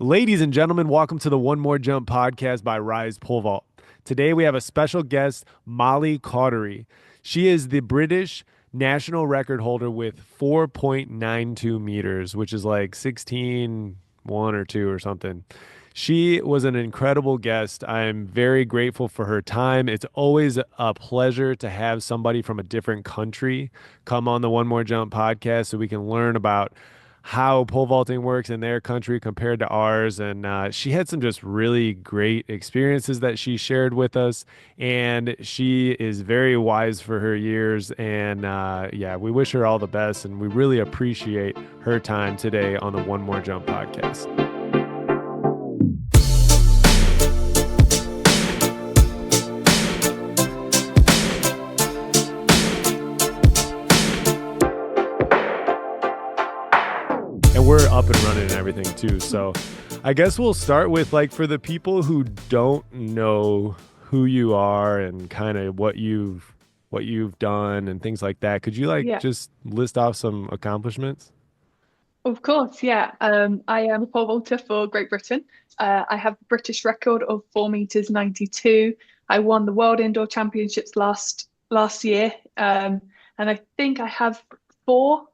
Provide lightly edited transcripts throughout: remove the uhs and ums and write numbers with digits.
Ladies and gentlemen, welcome to the One More Jump podcast by Rise Pole Vault. Today we have a special guest, Molly Caudery. She is the British national record holder with 4.92 meters, which is like 16.1 or 2 or something. She was an incredible guest. I'm very grateful for her time. It's always a pleasure to have somebody from a different country come on the One More Jump podcast so we can learn about how pole vaulting works in their country compared to ours. And she had some just really great experiences that she shared with us. And she is very wise for her years. And yeah, we wish her all the best. And we really appreciate her time today on the One More Jump podcast. And we're up and running and everything too. So I guess we'll start with, like, for the people who don't know who you are and kind of what you've done and things like that. Could you like Yeah, just list off some accomplishments? of course. Yeah. I am a pole vaulter for Great Britain. I have a British record of 4 meters 92. I won the World Indoor Championships last year. And I think I have four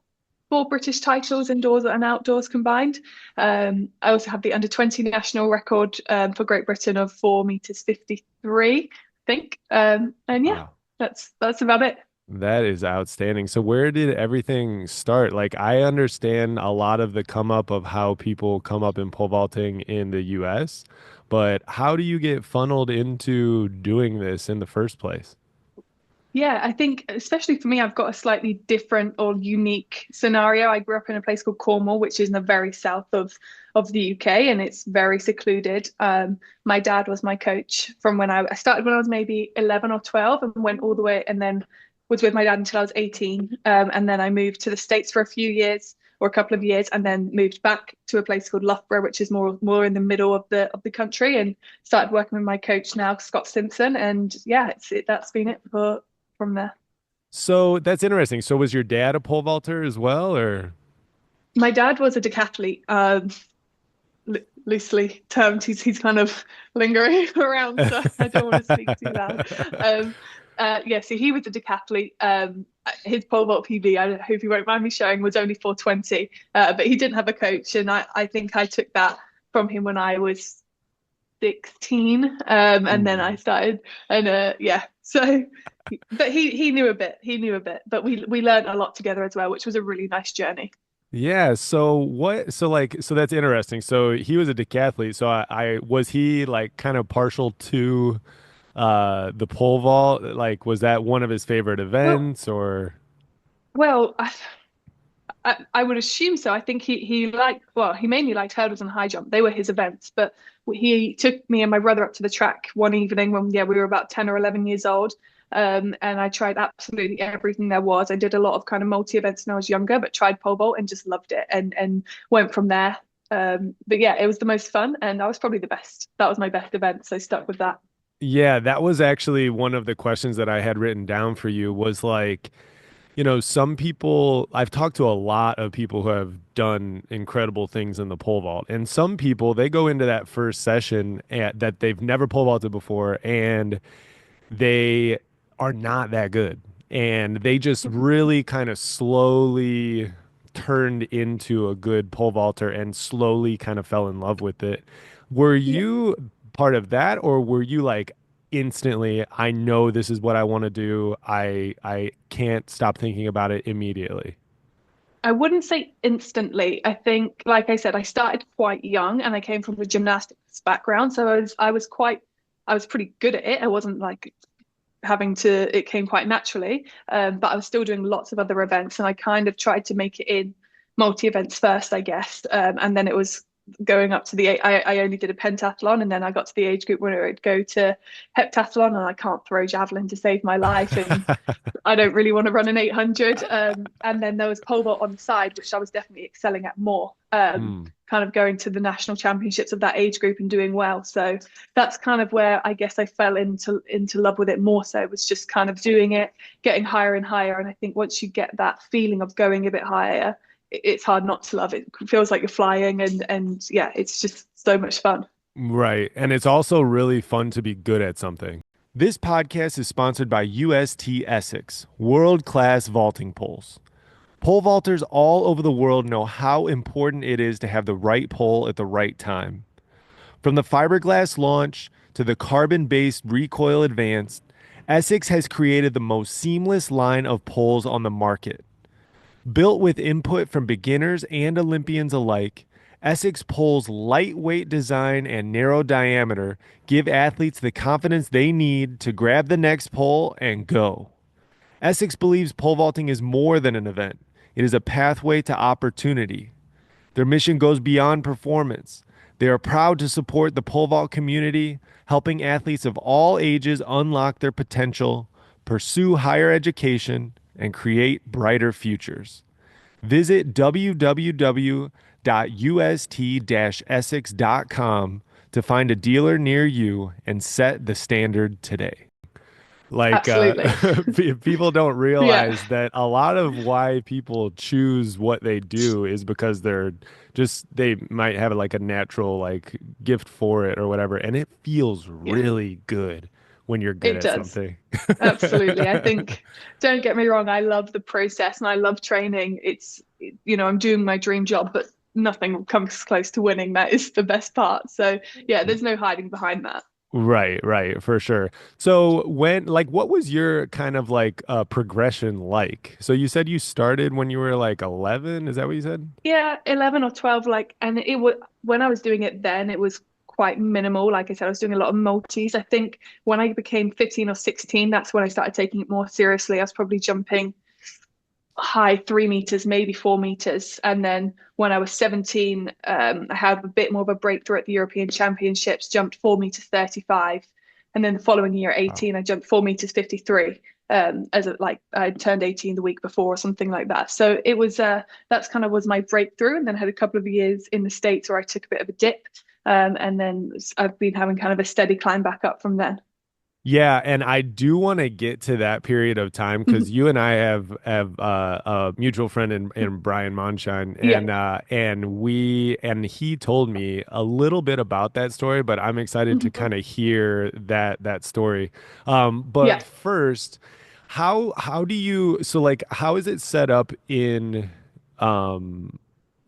four British titles indoors and outdoors combined. I also have the under 20 national record for Great Britain of 4 meters 53, I think. And yeah, Wow. that's about it. That is outstanding. So where did everything start? Like, I understand a lot of the come up of how people come up in pole vaulting in the US, but how do you get funneled into doing this in the first place? Yeah, I think especially for me, I've got a slightly different or unique scenario. I grew up in a place called Cornwall, which is in the very south of the UK, and it's very secluded. My dad was my coach from when I started when I was maybe 11 or 12 and went all the way and then was with my dad until I was 18. And then I moved to the States for a few years or a couple of years and then moved back to a place called Loughborough, which is more in the middle of the country, and started working with my coach now, Scott Simpson. And yeah, that's been it for from there. So that's interesting. So was your dad a pole vaulter as well, or? My dad was a decathlete, loosely termed. He's kind of lingering around, so I don't want to speak too loud. Um, yeah, so he was a decathlete. His pole vault PB, I hope he won't mind me showing, was only 420, but he didn't have a coach, and I think I took that from him when I was 16, and then I Ooh. started, and yeah, so. But he knew a bit. He knew a bit, but we learned a lot together as well, which was a really nice journey. Yeah, so what so that's interesting. So he was a decathlete. So I was he like kind of partial to the pole vault? Like, was that one of his favorite Well, events or? well, I would assume so. I think he liked, well, he mainly liked hurdles and high jump. They were his events, but he took me and my brother up to the track one evening when, yeah, we were about 10 or 11 years old. And I tried absolutely everything there was. I did a lot of kind of multi events when I was younger, but tried pole vault and just loved it and went from there. But yeah, it was the most fun, and I was probably the best. That was my best event, so stuck with that. Yeah, that was actually one of the questions that I had written down for you was like, some people, I've talked to a lot of people who have done incredible things in the pole vault. And some people, they go into that first session that they've never pole vaulted before and they are not that good. And they just really kind of slowly turned into a good pole vaulter and slowly kind of fell in love with it. Were Yeah. you part of that, or were you like instantly, I know this is what I want to do. I can't stop thinking about it immediately. I wouldn't say instantly. I think, like I said, I started quite young and I came from a gymnastics background. So I was pretty good at it. I wasn't like having to, it came quite naturally. But I was still doing lots of other events and I kind of tried to make it in multi events first, I guess. And then it was going up to I only did a pentathlon and then I got to the age group where it would go to heptathlon and I can't throw javelin to save my life. And I don't really want to run an 800. And then there was pole vault on the side, which I was definitely excelling at more. Hmm. Kind of going to the national championships of that age group and doing well. So that's kind of where I guess I fell into love with it more. So it was just kind of doing it, getting higher and higher. And I think once you get that feeling of going a bit higher, it's hard not to love it. It feels like you're flying, and yeah, it's just so much fun. Right. And it's also really fun to be good at something. This podcast is sponsored by UST Essex, world-class vaulting poles. Pole vaulters all over the world know how important it is to have the right pole at the right time. From the fiberglass launch to the carbon-based recoil advance, Essex has created the most seamless line of poles on the market. Built with input from beginners and Olympians alike, Essex Pole's lightweight design and narrow diameter give athletes the confidence they need to grab the next pole and go. Essex believes pole vaulting is more than an event. It is a pathway to opportunity. Their mission goes beyond performance. They are proud to support the pole vault community, helping athletes of all ages unlock their potential, pursue higher education, and create brighter futures. Visit www.ust-essex.com to find a dealer near you and set the standard today. Like Absolutely. people don't Yeah. realize that a lot of why people choose what they do is because they're just they might have like a natural like gift for it or whatever, and it feels Yeah, really good when you're good it at does. something. Absolutely. I think, don't get me wrong, I love the process and I love training. I'm doing my dream job, but nothing comes close to winning. That is the best part. So, yeah, there's no hiding behind that. Right, right, for sure. So when like what was your kind of like progression like? So you said you started when you were like 11, is that what you said? Yeah, 11 or 12, like, and it was when I was doing it then, it was quite minimal. Like I said, I was doing a lot of multis. I think when I became 15 or 16, that's when I started taking it more seriously. I was probably jumping high 3 meters, maybe 4 meters. And then when I was 17, I had a bit more of a breakthrough at the European Championships, jumped 4 meters 35. And then the following year, Wow. 18, I jumped 4 meters 53. As a, like I turned 18 the week before or something like that. So it was that's kind of was my breakthrough, and then had a couple of years in the States where I took a bit of a dip, and then I've been having kind of a steady climb back up from then. Yeah, and I do want to get to that period of time because you and I have a mutual friend in Brian Monshine, Yeah. and he told me a little bit about that story, but I'm excited to kind of hear that story. But Yeah. first, how do you so like how is it set up in um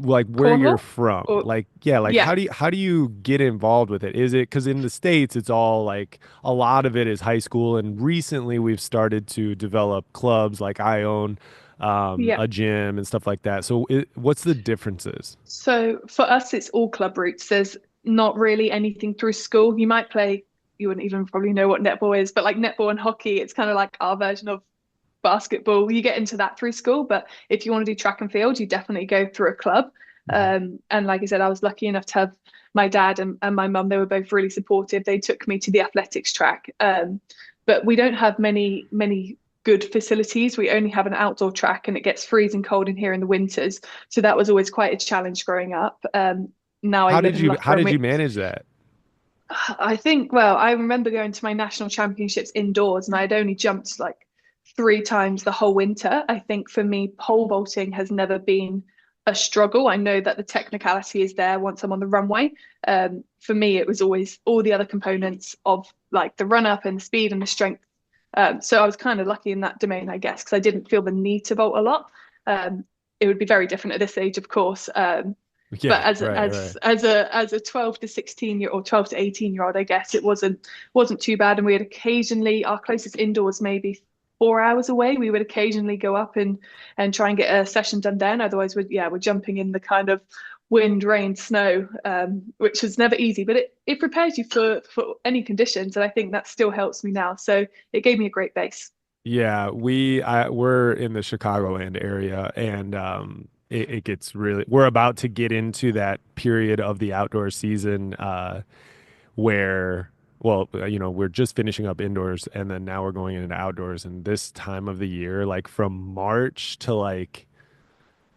like where you're Cornwall? from? Or Like yeah, like yeah. how do you get involved with it? Is it because in the States it's all like a lot of it is high school, and recently we've started to develop clubs. Like I own Yeah. a gym and stuff like that. So what's the differences? So for us, it's all club routes. There's not really anything through school. You might play, you wouldn't even probably know what netball is, but like netball and hockey, it's kind of like our version of basketball. You get into that through school, but if you want to do track and field, you definitely go through a club. Mhm. And like I said, I was lucky enough to have my dad and my mum, they were both really supportive. They took me to the athletics track. But we don't have many good facilities. We only have an outdoor track and it gets freezing cold in here in the winters. So that was always quite a challenge growing up. Now I live in How Loughborough. did you manage that? I think, well, I remember going to my national championships indoors and I'd only jumped like 3 times the whole winter. I think for me, pole vaulting has never been a struggle. I know that the technicality is there once I'm on the runway. For me, it was always all the other components of like the run up and the speed and the strength. So I was kind of lucky in that domain, I guess, because I didn't feel the need to vault a lot. It would be very different at this age, of course. But Yeah, as right, right. a 12 to 16 year or 12 to 18 year old, I guess it wasn't too bad. And we had occasionally our closest indoors maybe 4 hours away. We would occasionally go up and try and get a session done then. Otherwise, we're jumping in the kind of wind, rain, snow, which was never easy. But it prepares you for any conditions, and I think that still helps me now. So it gave me a great base. Yeah, we're in the Chicagoland area, and it gets really we're about to get into that period of the outdoor season where we're just finishing up indoors and then now we're going into outdoors, and this time of the year, like from March to like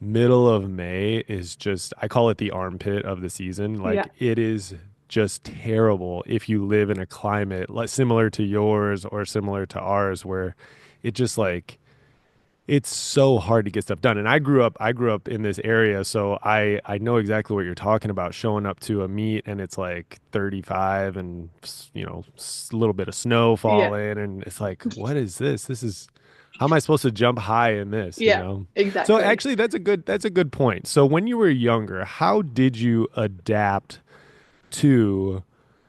middle of May is just I call it the armpit of the season. Yeah, Like it is just terrible if you live in a climate like similar to yours or similar to ours where it just like it's so hard to get stuff done. And I grew up in this area, so I know exactly what you're talking about, showing up to a meet and it's like 35 and a little bit of snow Yeah. falling and it's like, what is this? This is how am I supposed to jump high in this, you Yeah, know? So exactly. actually that's a good point. So when you were younger, how did you adapt to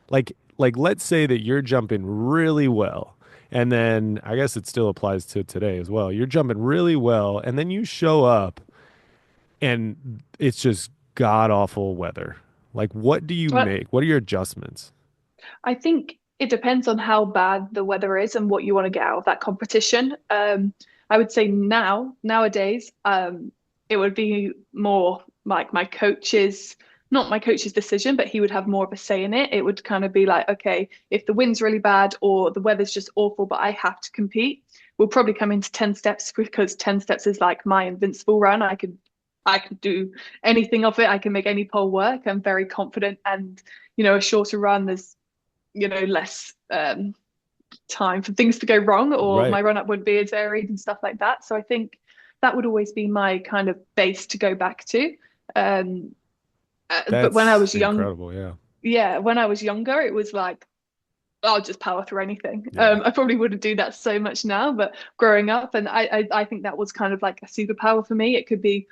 like let's say that you're jumping really well, and then I guess it still applies to today as well. You're jumping really well and then you show up and it's just god awful weather. Like what do you Well, make? What are your adjustments? I think it depends on how bad the weather is and what you want to get out of that competition. I would say nowadays, it would be more like not my coach's decision, but he would have more of a say in it. It would kind of be like, okay, if the wind's really bad or the weather's just awful, but I have to compete, we'll probably come into 10 steps because 10 steps is like my invincible run. I could do anything of it. I can make any pole work. I'm very confident and a shorter run, there's less time for things to go wrong, or Right. my run up wouldn't be as varied and stuff like that. So I think that would always be my kind of base to go back to. Um, but when I That's was young, incredible. Yeah. yeah, when I was younger, it was like I'll just power through anything. Yeah. I probably wouldn't do that so much now, but growing up, and I think that was kind of like a superpower for me. It could be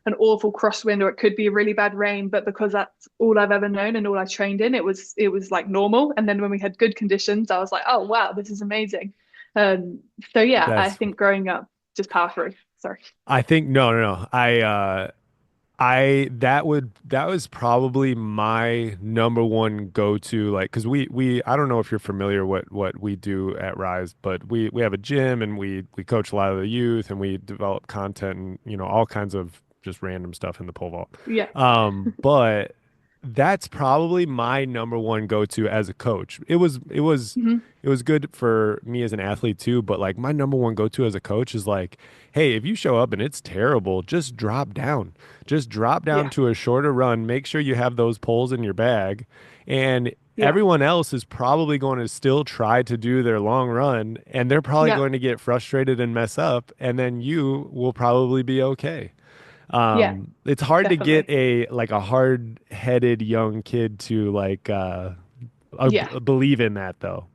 an awful crosswind or it could be a really bad rain, but because that's all I've ever known and all I trained in, it was like normal. And then when we had good conditions, I was like, oh wow, this is amazing. um so yeah, I That's think growing up, just power through. Sorry. I think no. I that was probably my number one go-to, like because we I don't know if you're familiar what we do at Rise, but we have a gym and we coach a lot of the youth and we develop content and all kinds of just random stuff in the pole vault. Yeah. But that's probably my number one go-to as a coach. Hmm. It was good for me as an athlete too, but like my number one go-to as a coach is like, hey, if you show up and it's terrible, just drop down. Just drop down Yeah. to a shorter run. Make sure you have those poles in your bag. And Yeah. everyone else is probably going to still try to do their long run and they're probably Yeah. going to get frustrated and mess up. And then you will probably be okay. Yeah. It's hard to get Definitely. a hard-headed young kid to Yeah. believe in that though.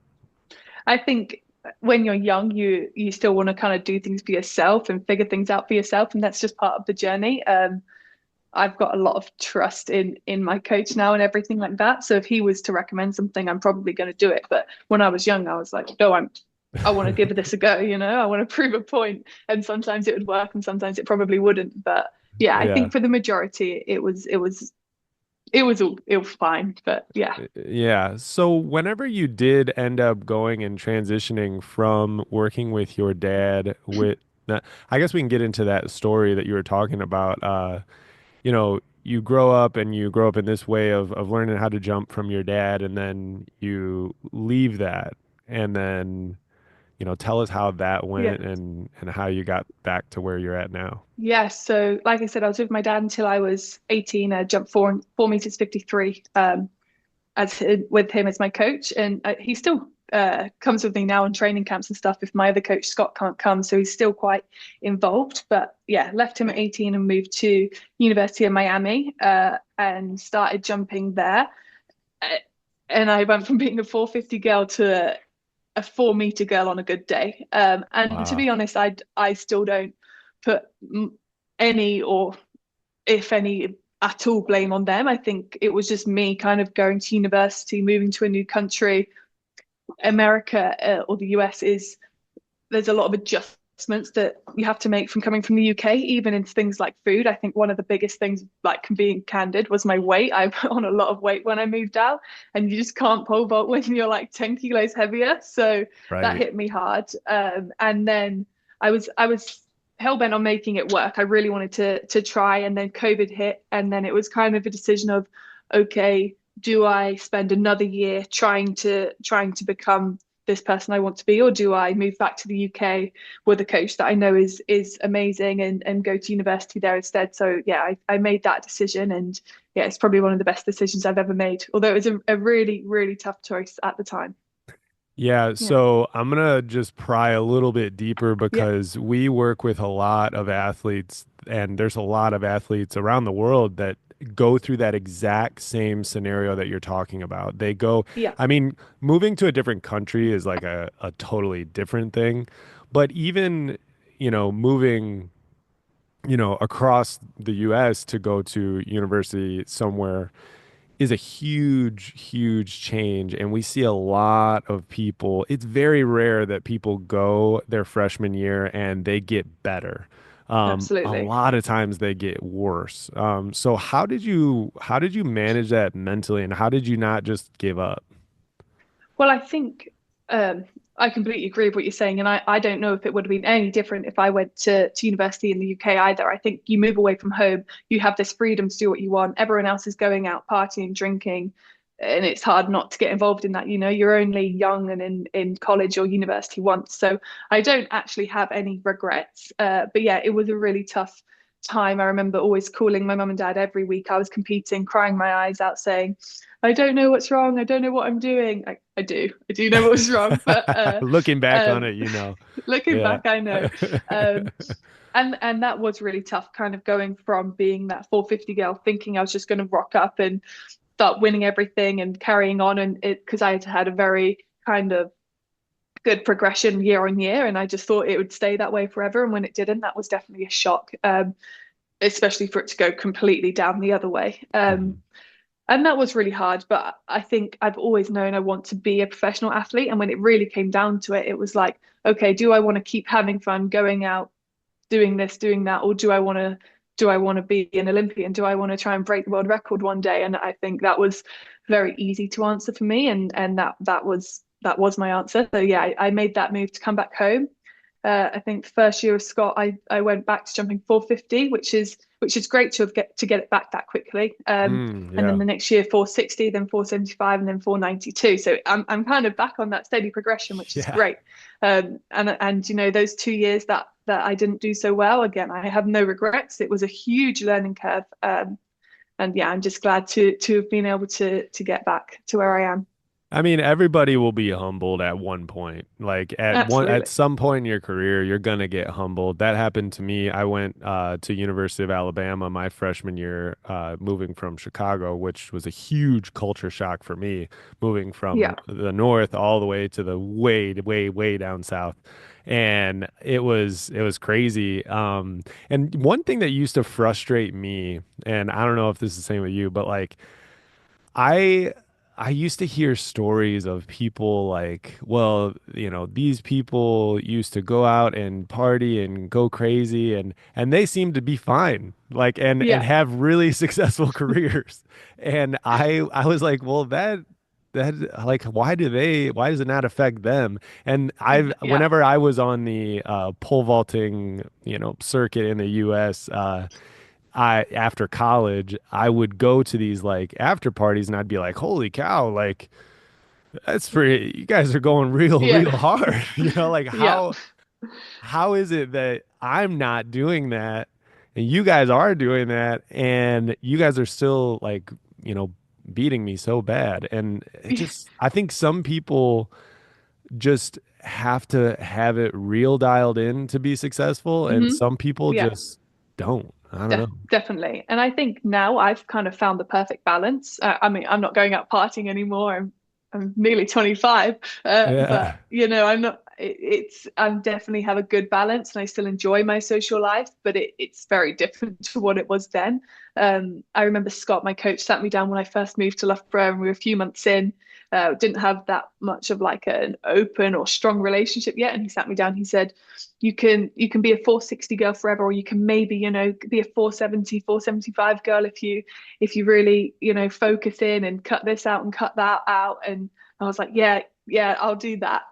I think when you're young, you still want to kind of do things for yourself and figure things out for yourself, and that's just part of the journey. I've got a lot of trust in my coach now and everything like that. So if he was to recommend something, I'm probably going to do it. But when I was young, I was like, no, I want to give this a go, I want to prove a point. And sometimes it would work and sometimes it probably wouldn't. But yeah, I Yeah. think for the majority it was fine. But yeah. Yeah. So whenever you did end up going and transitioning from working with your dad I guess we can get into that story that you were talking about. You grow up in this way of learning how to jump from your dad, and then you leave that, and then, tell us how that Yeah. went and how you got back to where you're at now. Yeah, so like I said, I was with my dad until I was 18. I jumped 4 meters 53, with him as my coach, and he still comes with me now on training camps and stuff. If my other coach Scott can't come, so he's still quite involved. But yeah, left him at 18 and moved to University of Miami, and started jumping there. Uh, And I went from being a 450 girl to a 4 meter girl on a good day. And to be Wow. honest, I still don't put any, or if any at all, blame on them. I think it was just me kind of going to university, moving to a new country. America, or the US, there's a lot of adjustments that you have to make from coming from the UK, even into things like food. I think one of the biggest things, like being candid, was my weight. I put on a lot of weight when I moved out, and you just can't pole vault when you're like 10 kilos heavier. So that Right. hit me hard. And then I was hell bent on making it work. I really wanted to try, and then COVID hit, and then it was kind of a decision of, okay, do I spend another year trying to become this person I want to be, or do I move back to the UK with a coach that I know is amazing, and go to university there instead? So yeah, I made that decision, and yeah, it's probably one of the best decisions I've ever made. Although it was a really, really tough choice at the time. Yeah, Yeah. so I'm gonna just pry a little bit deeper Yeah. because we work with a lot of athletes, and there's a lot of athletes around the world that go through that exact same scenario that you're talking about. They go, Yeah. I mean, moving to a different country is like a totally different thing, but even, moving, across the US to go to university somewhere is a huge, huge change. And we see a lot of people. It's very rare that people go their freshman year and they get better. A Absolutely. lot of times they get worse. So how did you manage that mentally, and how did you not just give up? Well, I think I completely agree with what you're saying, and I don't know if it would have been any different if I went to university in the UK either. I think you move away from home, you have this freedom to do what you want. Everyone else is going out partying, drinking, and it's hard not to get involved in that. You're only young and in college or university once, so I don't actually have any regrets. But yeah, it was a really tough time. I remember always calling my mum and dad every week. I was competing, crying my eyes out, saying, I don't know what's wrong. I don't know what I'm doing. I do. I do know what was wrong, but Looking back on um, it, looking yeah. back, I know. Um, and that was really tough, kind of going from being that 450 girl, thinking I was just going to rock up and start winning everything and carrying on, and it because I had had a very kind of good progression year on year, and I just thought it would stay that way forever. And when it didn't, that was definitely a shock, especially for it to go completely down the other way. Mhm. And that was really hard, but I think I've always known I want to be a professional athlete. And when it really came down to it, it was like, okay, do I want to keep having fun, going out, doing this, doing that, or do I want to be an Olympian? Do I want to try and break the world record one day? And I think that was very easy to answer for me, and that was my answer. So yeah, I made that move to come back home. I think the first year of Scott, I went back to jumping 450, which is great to get it back that quickly. And then Yeah. the next year 460, then 475, and then 492. So I'm kind of back on that steady progression, which is Yeah. great. And those 2 years that I didn't do so well, again, I have no regrets. It was a huge learning curve. And yeah, I'm just glad to have been able to get back to where I am. I mean, everybody will be humbled at one point. Like at Absolutely. some point in your career, you're gonna get humbled. That happened to me. I went to University of Alabama my freshman year, moving from Chicago, which was a huge culture shock for me, moving from Yeah. the north all the way to the way, way, way down south. And it was crazy. And one thing that used to frustrate me, and I don't know if this is the same with you, but like I I used to hear stories of people like, well, these people used to go out and party and go crazy, and they seem to be fine. Like and Yeah. have really successful careers. And I was like, well, that like why does it not affect them? And Yeah. whenever I was on the pole vaulting, circuit in the US, I after college, I would go to these like after parties and I'd be like, holy cow, like that's pretty, you guys are going real, Yeah. real hard. Like Yeah. how is it that I'm not doing that and you guys are doing that and you guys are still like, you know, beating me so bad? And it just I think some people just have to have it real dialed in to be successful, and Hmm. some people Yeah. just don't. I don't know. Definitely. And I think now I've kind of found the perfect balance. I mean, I'm not going out partying anymore. I'm nearly 25, Yeah. but I'm not. I'm definitely have a good balance, and I still enjoy my social life, but it's very different to what it was then. I remember Scott, my coach, sat me down when I first moved to Loughborough, and we were a few months in. Didn't have that much of like an open or strong relationship yet, and he sat me down. He said, you can be a 460 girl forever, or you can maybe be a 470, 475 girl if you really focus in and cut this out and cut that out. And I was like, yeah, yeah, I'll do that.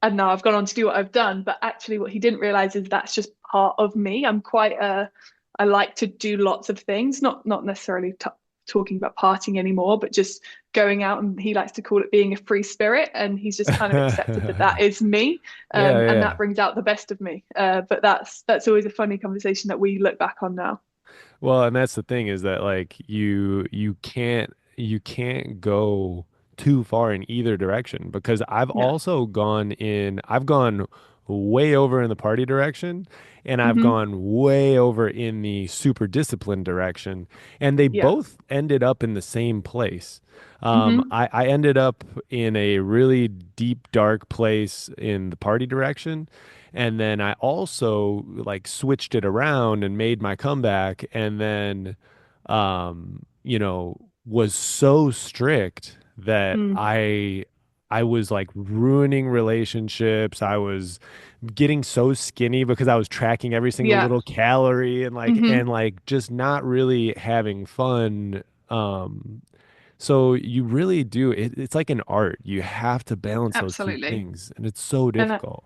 And now I've gone on to do what I've done, but actually what he didn't realize is that's just part of me. I like to do lots of things, not necessarily talking about partying anymore, but just going out, and he likes to call it being a free spirit, and he's just kind of accepted that that is me. Yeah, And yeah. that brings out the best of me. But that's always a funny conversation that we look back on now. Well, and that's the thing is that like you can't go too far in either direction because Yeah. I've gone way over in the party direction and I've Hmm. gone way over in the super disciplined direction. And they Yeah. both ended up in the same place. Hmm. I ended up in a really deep, dark place in the party direction. And then I also like switched it around and made my comeback. And then, was so strict that Mm. I was like ruining relationships. I was getting so skinny because I was tracking every single Yeah. little calorie Hmm. and like just not really having fun. So you really do it's like an art. You have to balance those two Absolutely. things and it's so And difficult.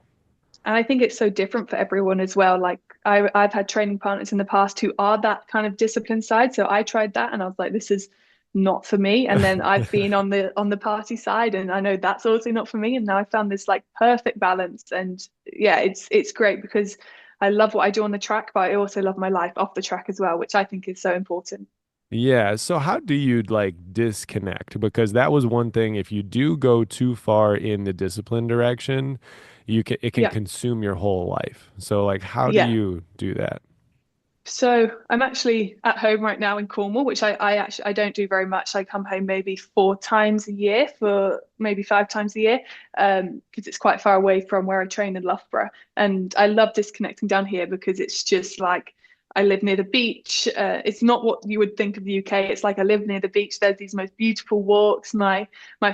And I think it's so different for everyone as well. Like I've had training partners in the past who are that kind of discipline side. So I tried that and I was like, this is not for me. And then I've been on the party side and I know that's also not for me. And now I found this like perfect balance. And yeah, it's great because I love what I do on the track, but I also love my life off the track as well, which I think is so important. Yeah, so how do you like disconnect? Because that was one thing. If you do go too far in the discipline direction, it can Yeah. consume your whole life. So like how do Yeah. you do that? So I'm actually at home right now in Cornwall, which I actually I don't do very much. I come home maybe 4 times a year for maybe 5 times a year, because it's quite far away from where I train in Loughborough. And I love disconnecting down here because it's just like I live near the beach. It's not what you would think of the UK. It's like I live near the beach. There's these most beautiful walks. My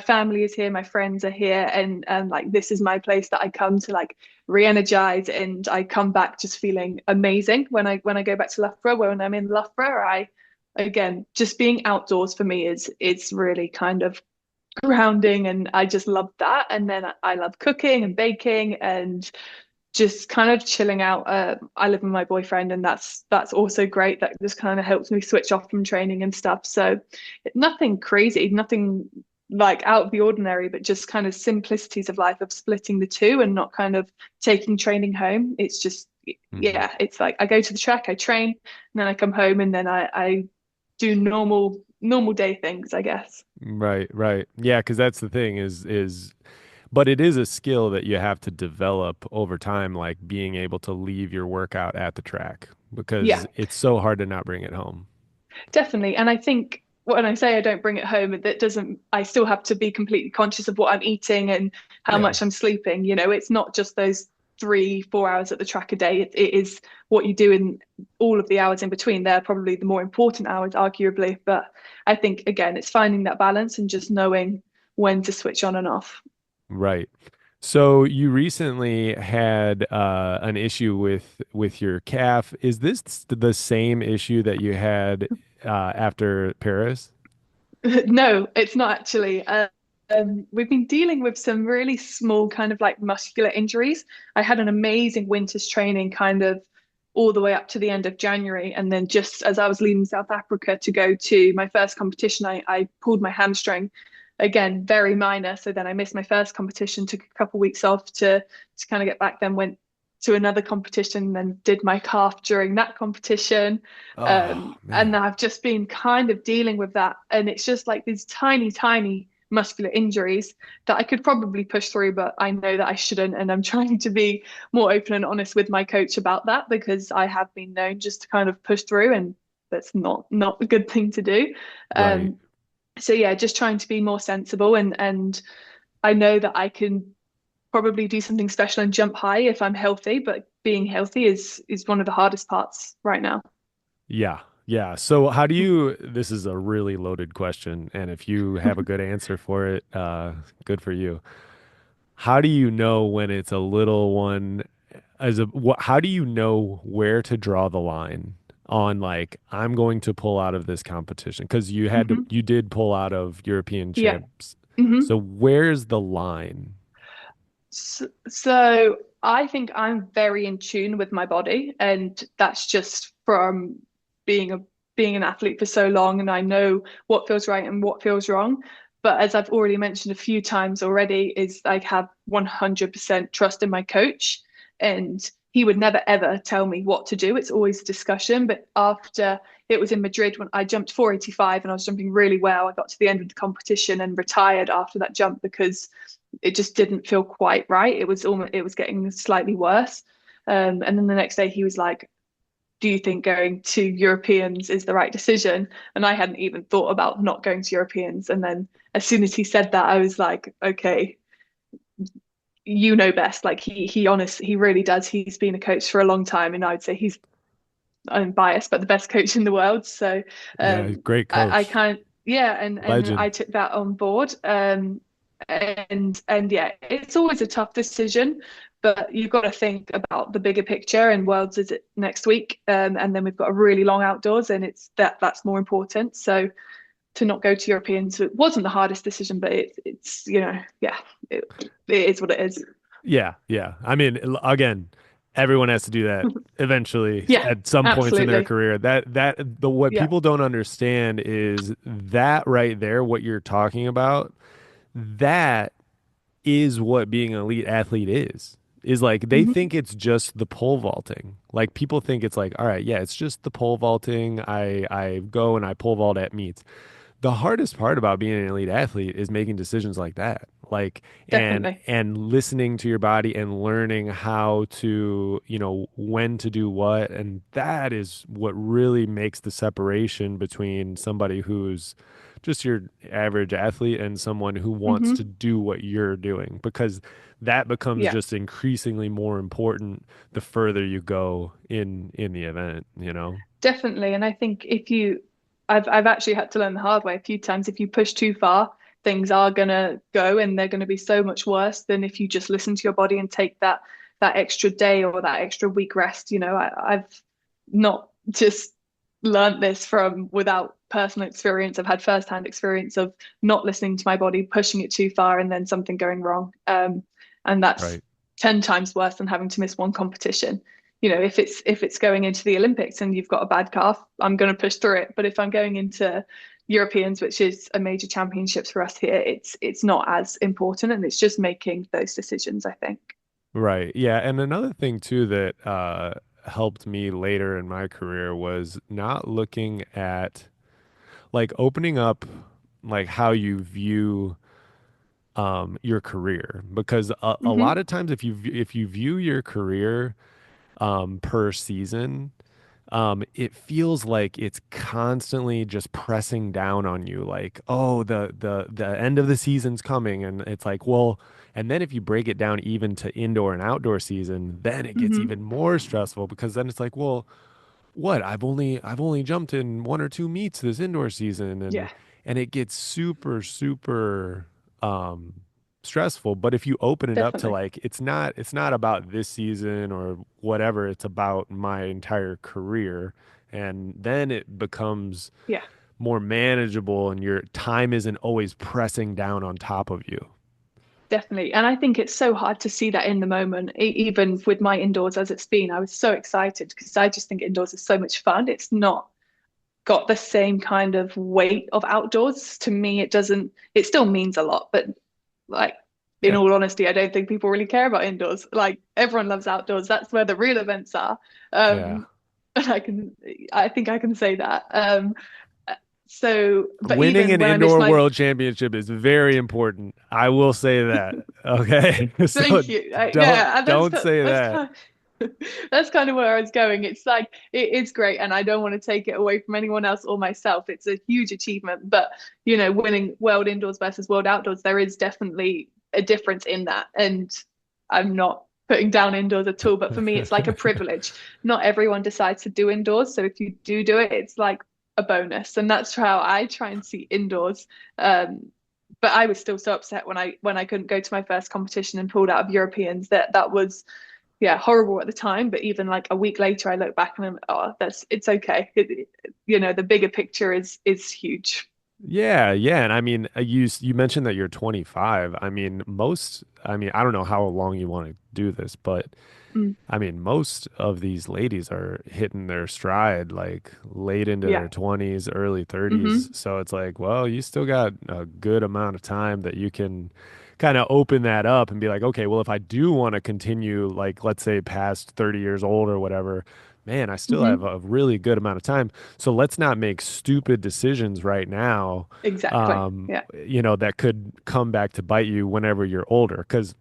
family is here, my friends are here, and like this is my place that I come to like re-energize and I come back just feeling amazing when I go back to Loughborough. When I'm in Loughborough, I again just being outdoors for me is it's really kind of grounding and I just love that. And then I love cooking and baking and just kind of chilling out. I live with my boyfriend, and that's also great. That just kind of helps me switch off from training and stuff. So nothing crazy, nothing like out of the ordinary, but just kind of simplicities of life of splitting the two and not kind of taking training home. It's just Mhm. yeah, it's like I go to the track, I train, and then I come home and then I do normal day things, I guess. Right, right. Yeah, because that's the thing but it is a skill that you have to develop over time, like being able to leave your workout at the track because Yeah. it's so hard to not bring it home. Definitely. And I think when I say I don't bring it home, that doesn't, I still have to be completely conscious of what I'm eating and how Yeah. much I'm sleeping. You know, it's not just those 3, 4 hours at the track a day. It is what you do in all of the hours in between. They're probably the more important hours, arguably. But I think, again, it's finding that balance and just knowing when to switch on and off. Right. So you recently had an issue with your calf. Is this the same issue that you had after Paris? No, it's not actually. We've been dealing with some really small kind of like muscular injuries. I had an amazing winter's training kind of all the way up to the end of January. And then just as I was leaving South Africa to go to my first competition, I pulled my hamstring. Again, very minor. So then I missed my first competition, took a couple of weeks off to kind of get back, then went to another competition, then did my calf during that competition. Oh And man. I've just been kind of dealing with that. And it's just like these tiny muscular injuries that I could probably push through, but I know that I shouldn't. And I'm trying to be more open and honest with my coach about that because I have been known just to kind of push through, and that's not a good thing to do. Right. Um, so yeah, just trying to be more sensible and I know that I can probably do something special and jump high if I'm healthy, but being healthy is one of the hardest parts right now. Yeah. Yeah. So how do you, this is a really loaded question, and if you have a good answer for it, good for you. How do you know when it's a little one how do you know where to draw the line on like I'm going to pull out of this competition? Because Hmm. you did pull out of European Yeah. champs. Hmm. So where's the line? So I think I'm very in tune with my body, and that's just from being a being an athlete for so long, and I know what feels right and what feels wrong. But as I've already mentioned a few times already, is I have 100% trust in my coach, and he would never ever tell me what to do. It's always a discussion. But after it was in Madrid when I jumped 485 and I was jumping really well, I got to the end of the competition and retired after that jump because it just didn't feel quite right. It was getting slightly worse. And then the next day he was like, do you think going to Europeans is the right decision? And I hadn't even thought about not going to Europeans. And then as soon as he said that, I was like, okay, you know best. Like he really does. He's been a coach for a long time, and I'd say he's, I'm biased, but the best coach in the world. So Yeah, great I coach. can't, yeah, and Legend. I took that on board. And yeah, it's always a tough decision, but you've got to think about the bigger picture. And Worlds is it next week, and then we've got a really long outdoors, and that's more important. So to not go to Europeans, it wasn't the hardest decision, but it's yeah, it is what it is. Yeah, yeah. I mean, again, everyone has to do that eventually Yeah, at some points in their absolutely. career. The what Yeah. people don't understand is that right there, what you're talking about, that is what being an elite athlete is. Is like they Hmm. think it's just the pole vaulting. Like people think it's like, all right, yeah, it's just the pole vaulting. I go and I pole vault at meets. The hardest part about being an elite athlete is making decisions like that, like Definitely. and listening to your body and learning how to, when to do what. And that is what really makes the separation between somebody who's just your average athlete and someone who wants to Hmm. do what you're doing, because that becomes Yeah. just increasingly more important the further you go in the event. Definitely. And I think I've actually had to learn the hard way a few times. If you push too far, things are gonna go and they're gonna be so much worse than if you just listen to your body and take that extra day or that extra week rest. I've not just learned this from without personal experience. I've had firsthand experience of not listening to my body, pushing it too far, and then something going wrong. And that's Right. 10 times worse than having to miss one competition. If it's going into the Olympics and you've got a bad calf, I'm going to push through it. But if I'm going into Europeans, which is a major championships for us here, it's not as important, and it's just making those decisions, I think. Right. Yeah. And another thing too that helped me later in my career was not looking at, like, opening up, like how you view your career, because a lot Hmm. of times if you view your career per season, it feels like it's constantly just pressing down on you, like, oh, the end of the season's coming, and it's like, well, and then if you break it down even to indoor and outdoor season, then it gets even Hmm. more stressful, because then it's like, well, what, I've only jumped in one or two meets this indoor season, and Yeah, it gets super super um stressful. But if you open it up to, definitely. like, it's not about this season or whatever, it's about my entire career, and then it becomes Yeah. more manageable and your time isn't always pressing down on top of you. Definitely. And I think it's so hard to see that in the moment. Even with my indoors as it's been, I was so excited because I just think indoors is so much fun. It's not got the same kind of weight of outdoors. To me, it still means a lot, but like in Yeah. all honesty, I don't think people really care about indoors. Like everyone loves outdoors. That's where the real events are. Yeah. And I think I can say that. But Winning even an when I missed indoor my, world championship is very important. I will say that. Okay. So thank you. don't Yeah, don't say that's that. kind that's kind of where I was going. It's like it is great, and I don't want to take it away from anyone else or myself. It's a huge achievement, but winning world indoors versus world outdoors, there is definitely a difference in that. And I'm not putting down indoors at all, but for me, it's like a privilege. Not everyone decides to do indoors, so if you do it, it's like a bonus, and that's how I try and see indoors. But I was still so upset when I couldn't go to my first competition and pulled out of Europeans. That was yeah, horrible at the time, but even like a week later, I look back and I'm, oh, it's okay. The bigger picture is huge. Yeah, yeah, and I mean, you mentioned that you're 25. I mean, I don't know how long you want to do this, but Mm, I mean, most of these ladies are hitting their stride like late into yeah. their 20s, early 30s. Hmm. So it's like, well, you still got a good amount of time that you can kind of open that up and be like, okay, well, if I do want to continue, like, let's say past 30 years old or whatever, man, I still have Hmm. a really good amount of time. So let's not make stupid decisions right now, Exactly. Yeah. that could come back to bite you whenever you're older. Because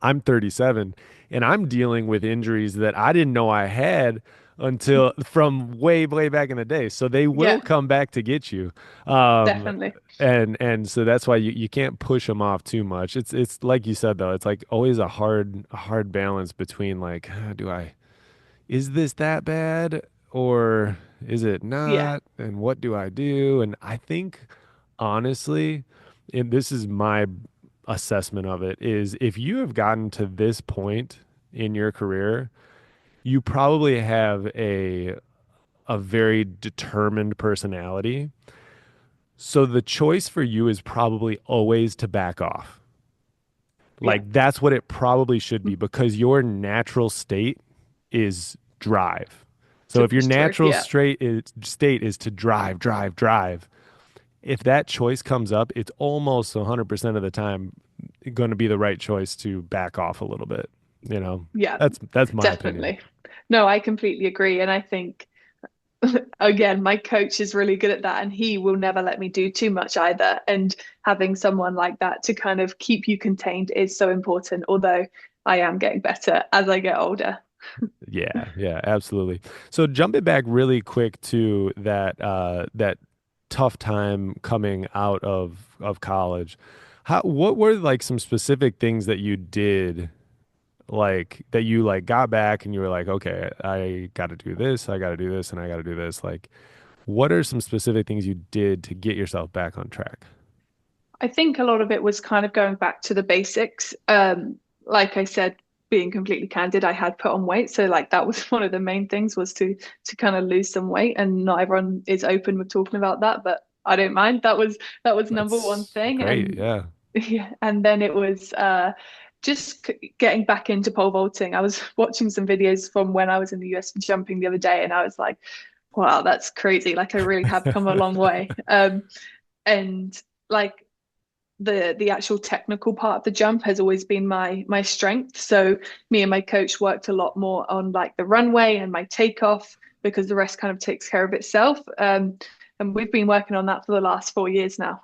I'm 37 and I'm dealing with injuries that I didn't know I had until from way, way back in the day. So they will Yeah, come back to get you. Um, definitely. and so that's why you can't push them off too much. It's like you said though, it's like always a hard balance between like, do I is this that bad or is it Yeah. not? And what do I do? And I think honestly, and this is my assessment of it, is if you have gotten to this point in your career, you probably have a very determined personality. So the choice for you is probably always to back off. Yeah. Like that's what it probably should be because your natural state is drive. So To if your push through. natural Yeah. state is to drive, drive, drive, if that choice comes up, it's almost 100% of the time going to be the right choice to back off a little bit. You know, Yeah, that's my opinion. definitely. No, I completely agree. And I think, again, my coach is really good at that, and he will never let me do too much either. And having someone like that to kind of keep you contained is so important, although I am getting better as I get older. Yeah, yeah, absolutely. So jumping back really quick to that tough time coming out of college. What were like some specific things that you did like that you like got back and you were like, okay, I got to do this, I got to do this, and I got to do this. Like, what are some specific things you did to get yourself back on track? I think a lot of it was kind of going back to the basics. Like I said, being completely candid, I had put on weight. So like that was one of the main things was to kind of lose some weight. And not everyone is open with talking about that, but I don't mind. That was number one That's thing. great. And Yeah. yeah, and then it was just getting back into pole vaulting. I was watching some videos from when I was in the US for jumping the other day, and I was like, wow, that's crazy. Like I really have come a long way. And like the actual technical part of the jump has always been my strength. So me and my coach worked a lot more on like the runway and my takeoff because the rest kind of takes care of itself. And we've been working on that for the last 4 years now,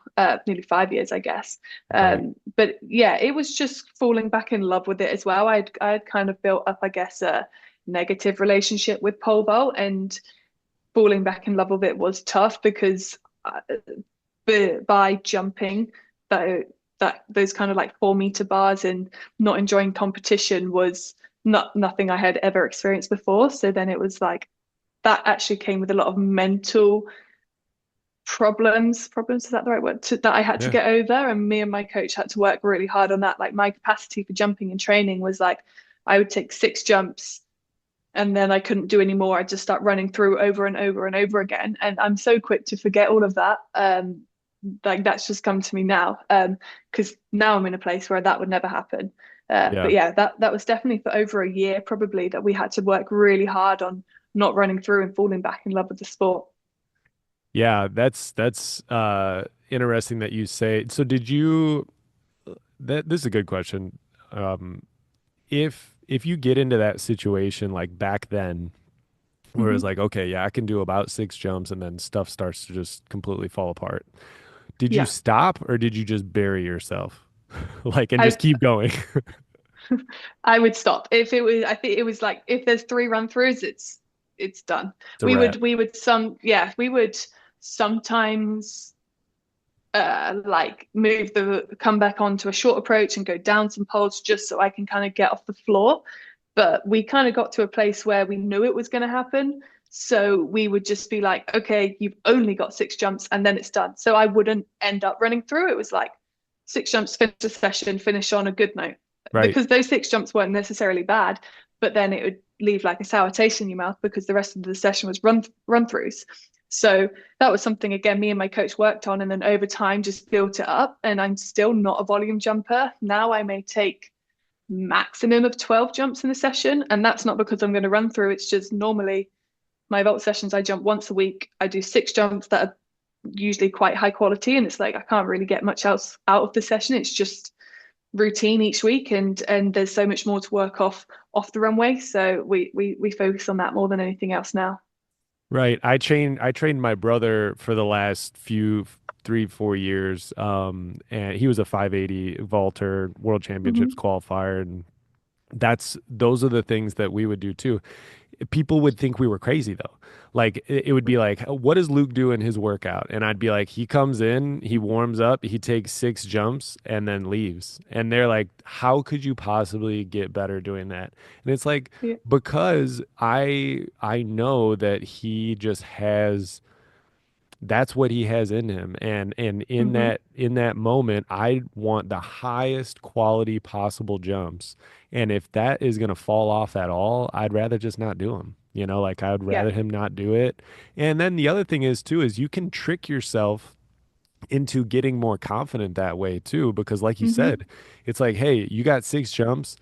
nearly 5 years, I guess. Right. But yeah, it was just falling back in love with it as well. I'd kind of built up, I guess, a negative relationship with pole vault, and falling back in love with it was tough because by jumping that those kind of like 4 meter bars and not enjoying competition was nothing I had ever experienced before. So then it was like that actually came with a lot of mental problems, is that the right word, that I had to Yeah. get over, and me and my coach had to work really hard on that. Like my capacity for jumping and training was like I would take 6 jumps and then I couldn't do any more. I'd just start running through over and over and over again. And I'm so quick to forget all of that. Like that's just come to me now. Because now I'm in a place where that would never happen. But Yeah. yeah, that was definitely for over a year probably that we had to work really hard on not running through and falling back in love with the sport. Yeah, that's interesting that you say. So did you that this is a good question. Um if you get into that situation like back then where it's Hmm. like, okay, yeah, I can do about 6 jumps and then stuff starts to just completely fall apart. Did you Yeah. stop or did you just bury yourself? Like and just I keep going? I would stop if it was. I think it was like if there's 3 run throughs, it's done. It's a wrap. We would we would sometimes like move the come back onto a short approach and go down some poles just so I can kind of get off the floor. But we kind of got to a place where we knew it was going to happen. So we would just be like, okay, you've only got 6 jumps and then it's done. So I wouldn't end up running through. It was like 6 jumps, finish the session, finish on a good note. Right. Because those 6 jumps weren't necessarily bad, but then it would leave like a sour taste in your mouth because the rest of the session was run throughs. So that was something again me and my coach worked on, and then over time just built it up. And I'm still not a volume jumper now. I may take maximum of 12 jumps in a session, and that's not because I'm going to run through. It's just normally my vault sessions I jump once a week. I do 6 jumps that are usually quite high quality, and it's like I can't really get much else out of the session. It's just routine each week, and there's so much more to work off the runway. So we focus on that more than anything else now. Right. I trained my brother for the last few 3, 4 years. And he was a 580 vaulter world championships Hmm. qualifier. And those are the things that we would do too. People would think we were crazy though. Like it would be like, what does Luke do in his workout? And I'd be like, he comes in, he warms up, he takes 6 jumps and then leaves. And they're like, how could you possibly get better doing that? And it's like, Yeah. because I know that he just has that's what he has in him, and Hmm. in that moment I want the highest quality possible jumps, and if that is going to fall off at all, I'd rather just not do them, like I would Yeah. rather him not do it. And then the other thing is too is you can trick yourself into getting more confident that way too, because like you Hmm. said, it's like, hey, you got 6 jumps,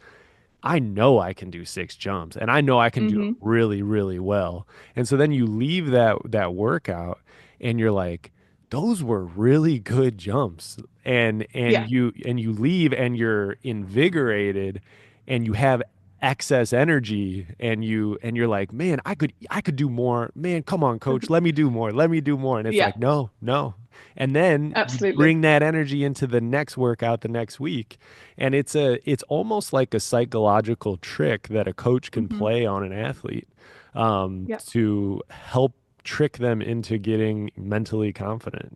I know I can do 6 jumps and I know I can do them Hmm. really, really well. And so then you leave that workout and you're like, those were really good jumps. And Yeah. you leave and you're invigorated and you have excess energy and you're like, man, I could do more. Man, come on, coach, let me do more. Let me do more. And it's Yeah. like, no, no. And then you Absolutely. bring that energy into the next workout the next week, and it's almost like a psychological trick that a coach can Hmm. play on an athlete, Yeah. to help trick them into getting mentally confident.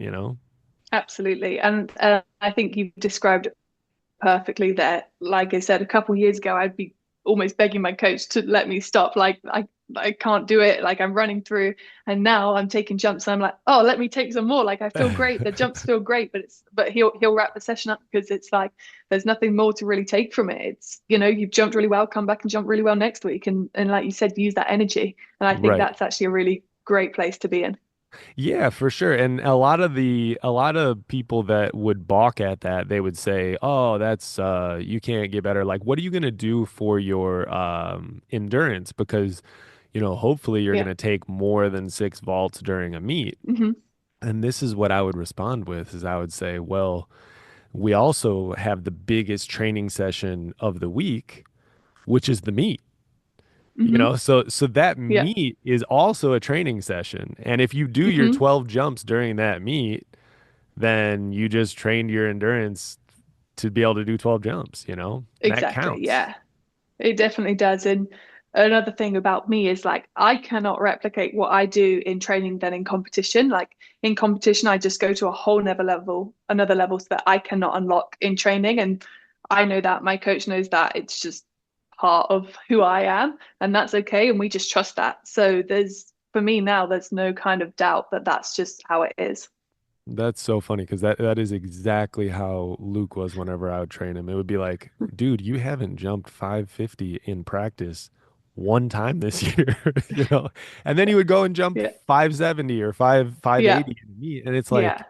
Absolutely. And I think you've described it perfectly there. Like I said, a couple of years ago, I'd be almost begging my coach to let me stop. Like I can't do it. Like I'm running through, and now I'm taking jumps. And I'm like, oh, let me take some more. Like I feel great. The jumps feel great, but he'll wrap the session up because it's like there's nothing more to really take from it. It's you've jumped really well. Come back and jump really well next week, and like you said, use that energy. And I think Right. that's actually a really great place to be in. Yeah, for sure. And a lot of people that would balk at that, they would say, "Oh, that's you can't get better. Like, what are you going to do for your endurance? Because, hopefully you're going Yeah. to take more than 6 vaults during a meet." Hmm. And this is what I would respond with is I would say, "Well, we also have the biggest training session of the week, which is the meet." Hmm. So that Yeah. meet is also a training session. And if you do your Hmm. 12 jumps during that meet, then you just trained your endurance to be able to do 12 jumps, and that Exactly. counts. Yeah. It definitely does. And another thing about me is like I cannot replicate what I do in training than in competition. Like in competition, I just go to a whole another level that I cannot unlock in training. And I know that my coach knows that it's just part of who I am, and that's okay. And we just trust that. So for me now, there's no kind of doubt that that's just how it is. That's so funny because that is exactly how Luke was whenever I would train him. It would be like, dude, you haven't jumped 550 in practice one time this year, And then he would go and jump Yeah. 570 or 580 Yeah. in the meet, and it's like, Yeah.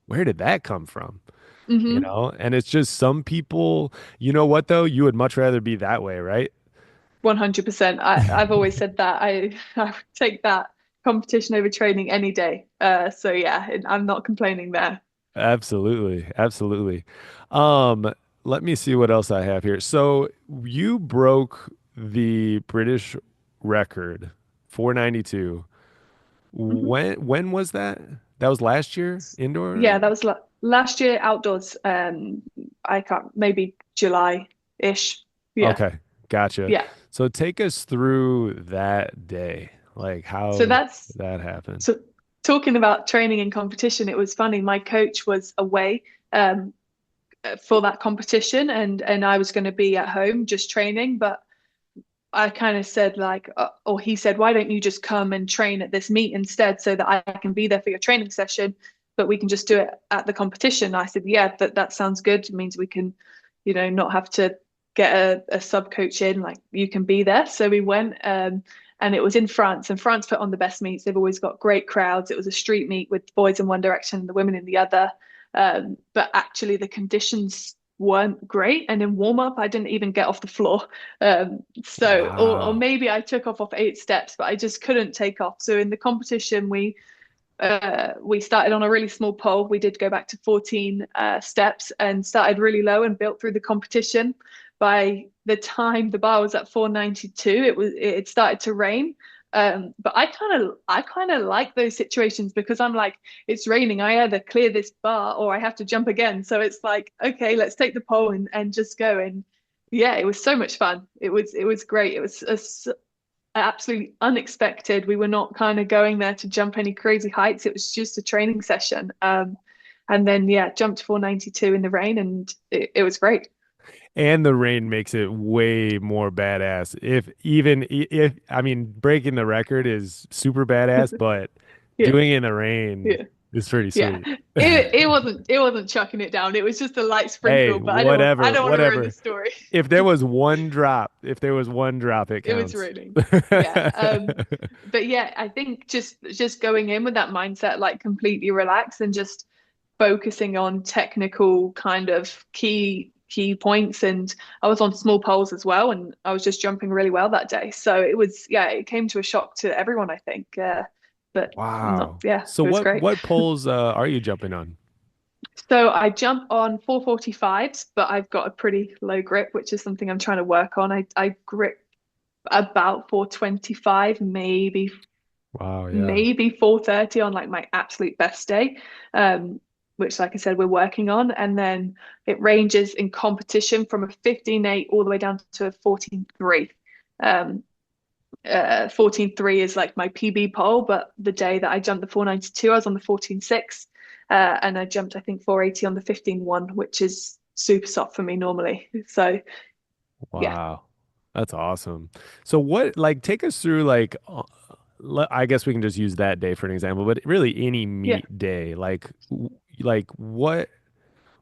where did that come from? Hmm. And it's just some people, you know what though? You would much rather be that way, right? 100%. I've always said that I would take that competition over training any day. So yeah, I'm not complaining there. Absolutely. Absolutely. Um, Let me see what else I have here. So you broke the British record, 492. Hmm. When was that? That was last year, indoor? Yeah, that was last year outdoors. I can't maybe July-ish. Yeah, Okay, gotcha. yeah. So take us through that day. Like So how that's did that happen? so talking about training and competition. It was funny. My coach was away um, for that competition, and I was going to be at home just training, but I kind of said like, or he said, why don't you just come and train at this meet instead so that I can be there for your training session, but we can just do it at the competition. I said, yeah, that sounds good. It means we can, not have to get a sub coach in, like you can be there. So we went, and it was in France, and France put on the best meets. They've always got great crowds. It was a street meet with boys in one direction and the women in the other. But actually the conditions weren't great. And in warm up, I didn't even get off the floor. Or Wow. maybe I took off 8 steps, but I just couldn't take off. So in the competition, we started on a really small pole. We did go back to 14 steps and started really low and built through the competition. By the time the bar was at 492, it started to rain. But I kind of like those situations because I'm like, it's raining. I either clear this bar or I have to jump again. So it's like, okay, let's take the pole and just go. And yeah, it was so much fun. It was great. It was absolutely unexpected. We were not kind of going there to jump any crazy heights. It was just a training session. And then yeah, jumped 492 in the rain, and it was great. And the rain makes it way more badass. If I mean breaking the record is super badass, but Yeah, doing it in the rain yeah, is pretty yeah. sweet. It wasn't chucking it down. It was just a light Hey, sprinkle, but I whatever, don't want to ruin the whatever. story. If there was one drop, it It was counts. raining. Yeah. But yeah, I think just going in with that mindset, like completely relaxed and just focusing on technical kind of key points. And I was on small poles as well, and I was just jumping really well that day. So it was, yeah, it came to a shock to everyone, I think. But not, Wow. yeah, So it was great. what poles are you jumping on? So I jump on 445s, but I've got a pretty low grip, which is something I'm trying to work on. I grip about 425, Wow, yeah. maybe 430 on like my absolute best day, which, like I said, we're working on. And then it ranges in competition from a 15.8 all the way down to a 14.3. 14.3 is like my PB pole, but the day that I jumped the 492, I was on the 14.6, and I jumped, I think, 480 on the 15.1, which is super soft for me normally. So, yeah, Wow. That's awesome. So take us through I guess we can just use that day for an example, but really any yeah. meet day, like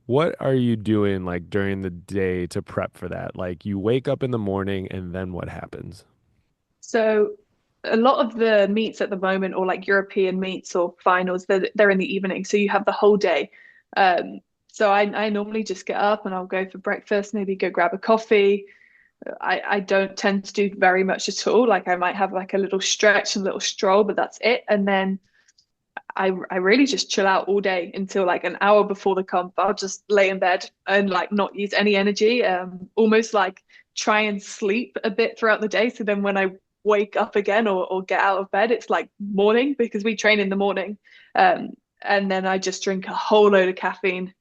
what are you doing like during the day to prep for that? Like you wake up in the morning and then what happens? So a lot of the meets at the moment, or like European meets or finals, they're in the evening, so you have the whole day. Um, so I normally just get up and I'll go for breakfast, maybe go grab a coffee. I don't tend to do very much at all. Like I might have like a little stretch and a little stroll, but that's it. And then I really just chill out all day until like an hour before the comp. I'll just lay in bed and like not use any energy. Almost like try and sleep a bit throughout the day. So then when I wake up again or get out of bed, it's like morning because we train in the morning. And then I just drink a whole load of caffeine,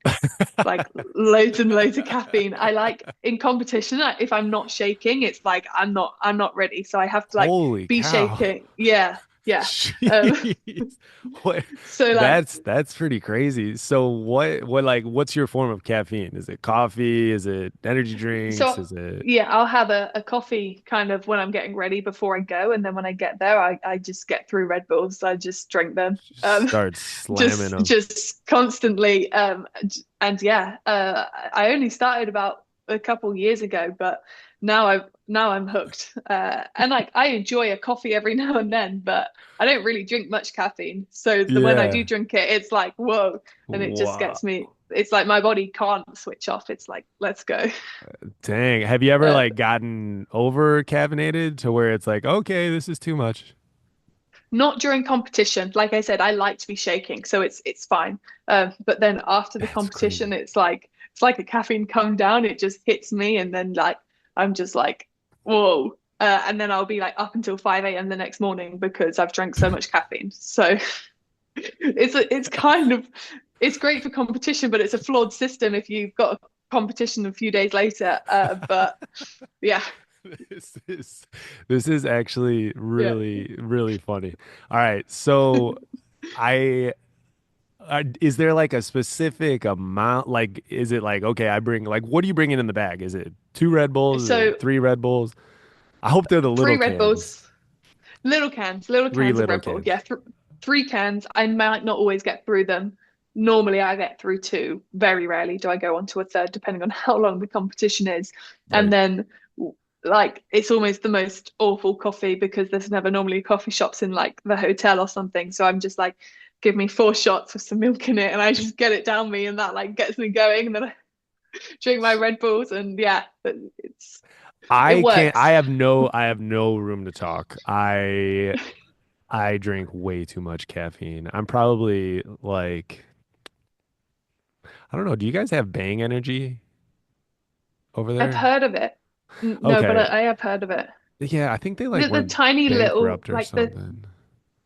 like loads and loads of caffeine. I like in competition, if I'm not shaking, it's like I'm not ready. So I have to like Holy be cow. shaking. Yeah, yeah. Um, Jeez. What so like that's pretty crazy. So what's your form of caffeine? Is it coffee? Is it energy drinks? So Is it yeah, I'll have a coffee kind of when I'm getting ready before I go, and then when I get there, I just get through Red Bulls. I just drink them, just start slamming just them? just constantly. And yeah, I only started about a couple years ago, but now I'm hooked. And like I enjoy a coffee every now and then, but I don't really drink much caffeine. So when I do Yeah. drink it, it's like whoa, and it just Wow. gets me. It's like my body can't switch off. It's like let's go. Dang. Have you ever Uh, like gotten over caffeinated to where it's like, okay, this is too much? Not during competition. Like I said, I like to be shaking, so it's fine. But then after the That's competition, crazy. it's like a caffeine come down. It just hits me, and then like I'm just like, whoa. And then I'll be like up until 5 a.m. the next morning because I've drank so much caffeine. So it's kind of it's great for competition, but it's a flawed system if you've got a competition a few days later. But yeah, This is this is actually yeah. really funny. All right, so I is there like a specific amount? Like, is it like okay, I bring like what do you bring in the bag? Is it two Red Bulls? Is it So three Red Bulls? I hope they're the three little Red cans, Bulls. Little three cans of little Red Bull. cans. Yeah, three cans. I might not always get through them. Normally, I get through two. Very rarely do I go on to a third, depending on how long the competition is. And Right. then, like, it's almost the most awful coffee because there's never normally coffee shops in like the hotel or something. So I'm just like, give me 4 shots with some milk in it, and I just get it down me, and that like gets me going. And then I drink my Red Bulls, and yeah, it I can't. works. I have no room to talk. I drink way too much caffeine. I'm probably like, I don't know. Do you guys have Bang Energy over I've there? heard of it. No, but Okay. I have heard of it. Yeah, I think they like The went tiny little bankrupt or like the something.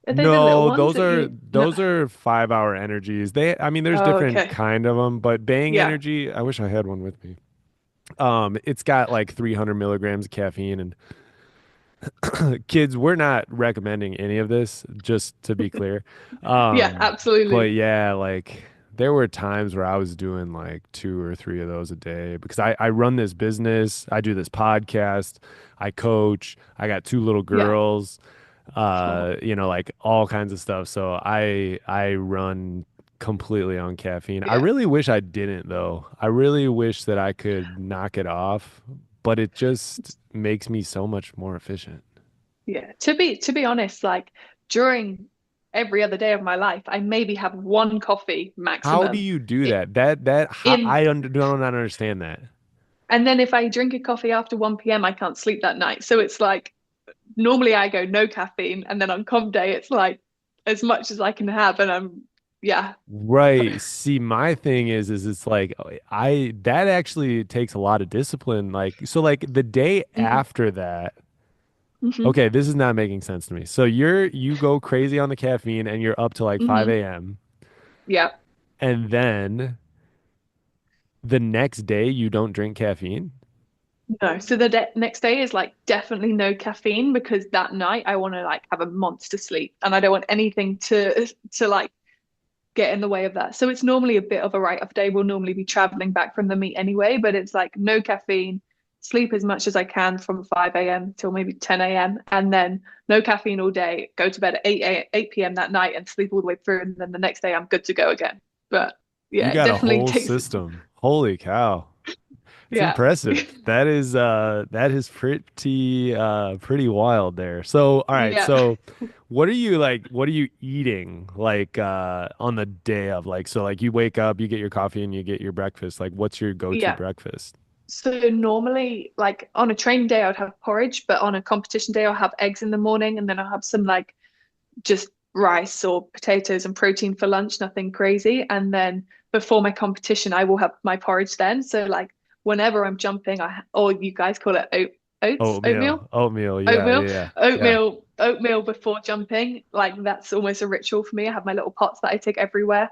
are they the little No, ones those that are you no? those are 5 hour energies. I mean, there's Oh, different okay. kind of them, but Bang Yeah. Energy, I wish I had one with me. It's got like 300 milligrams of caffeine, and kids, we're not recommending any of this, just to be clear. Yeah, But absolutely. yeah, like there were times where I was doing like two or three of those a day because I run this business, I do this podcast, I coach, I got two little Yeah. girls, Oh, like all kinds of stuff. So I run completely on caffeine. I yeah. really wish I didn't though. I really wish that I could knock it off, but it just makes me so much more efficient. Yeah. To be honest, like during every other day of my life, I maybe have one coffee How do maximum. you do I- that? That In don't understand that. and then if I drink a coffee after 1 p.m., I can't sleep that night. So it's like normally I go no caffeine, and then on comp day it's like as much as I can have, and I'm yeah. Right. See, my thing is it's like I that actually takes a lot of discipline. Like so like the day Mm, after that, hmm okay, this is not making sense to me. So you go crazy on the caffeine and you're up to like hmm 5 a.m. Yeah. and then the next day you don't drink caffeine. No. So the de next day is like definitely no caffeine because that night I want to like have a monster sleep and I don't want anything to like get in the way of that. So it's normally a bit of a write-off day. We'll normally be traveling back from the meet anyway, but it's like no caffeine, sleep as much as I can from 5 a.m. till maybe 10 a.m. and then no caffeine all day, go to bed at 8 p.m. that night and sleep all the way through. And then the next day I'm good to go again. But You yeah, it got a definitely whole takes, system. Holy cow. It's yeah. impressive. That is pretty wild there. So, all right. Yeah. So, what are you eating like on the day of like so like you wake up, you get your coffee and you get your breakfast. Like what's your go-to Yeah. breakfast? So normally, like on a training day, I'd have porridge, but on a competition day, I'll have eggs in the morning, and then I'll have some like just rice or potatoes and protein for lunch, nothing crazy. And then before my competition, I will have my porridge then. So like whenever I'm jumping, or you guys call it oatmeal, Oatmeal. Oatmeal. Yeah, oatmeal, yeah, yeah. oatmeal before jumping. Like that's almost a ritual for me. I have my little pots that I take everywhere,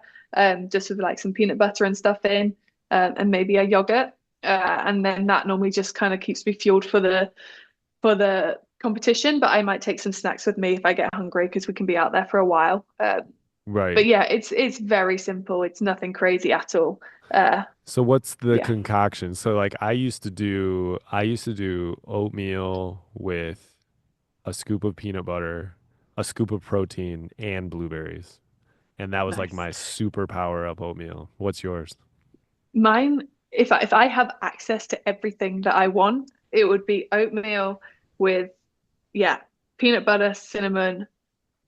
just with like some peanut butter and stuff in, and maybe a yogurt. And then that normally just kind of keeps me fueled for the competition. But I might take some snacks with me if I get hungry because we can be out there for a while. But Right. yeah, it's very simple. It's nothing crazy at all. Uh, So what's the yeah, concoction? So like I used to do oatmeal with a scoop of peanut butter, a scoop of protein, and blueberries. And that was like nice. my superpower of oatmeal. What's yours? Mine, if I have access to everything that I want, it would be oatmeal with yeah, peanut butter, cinnamon,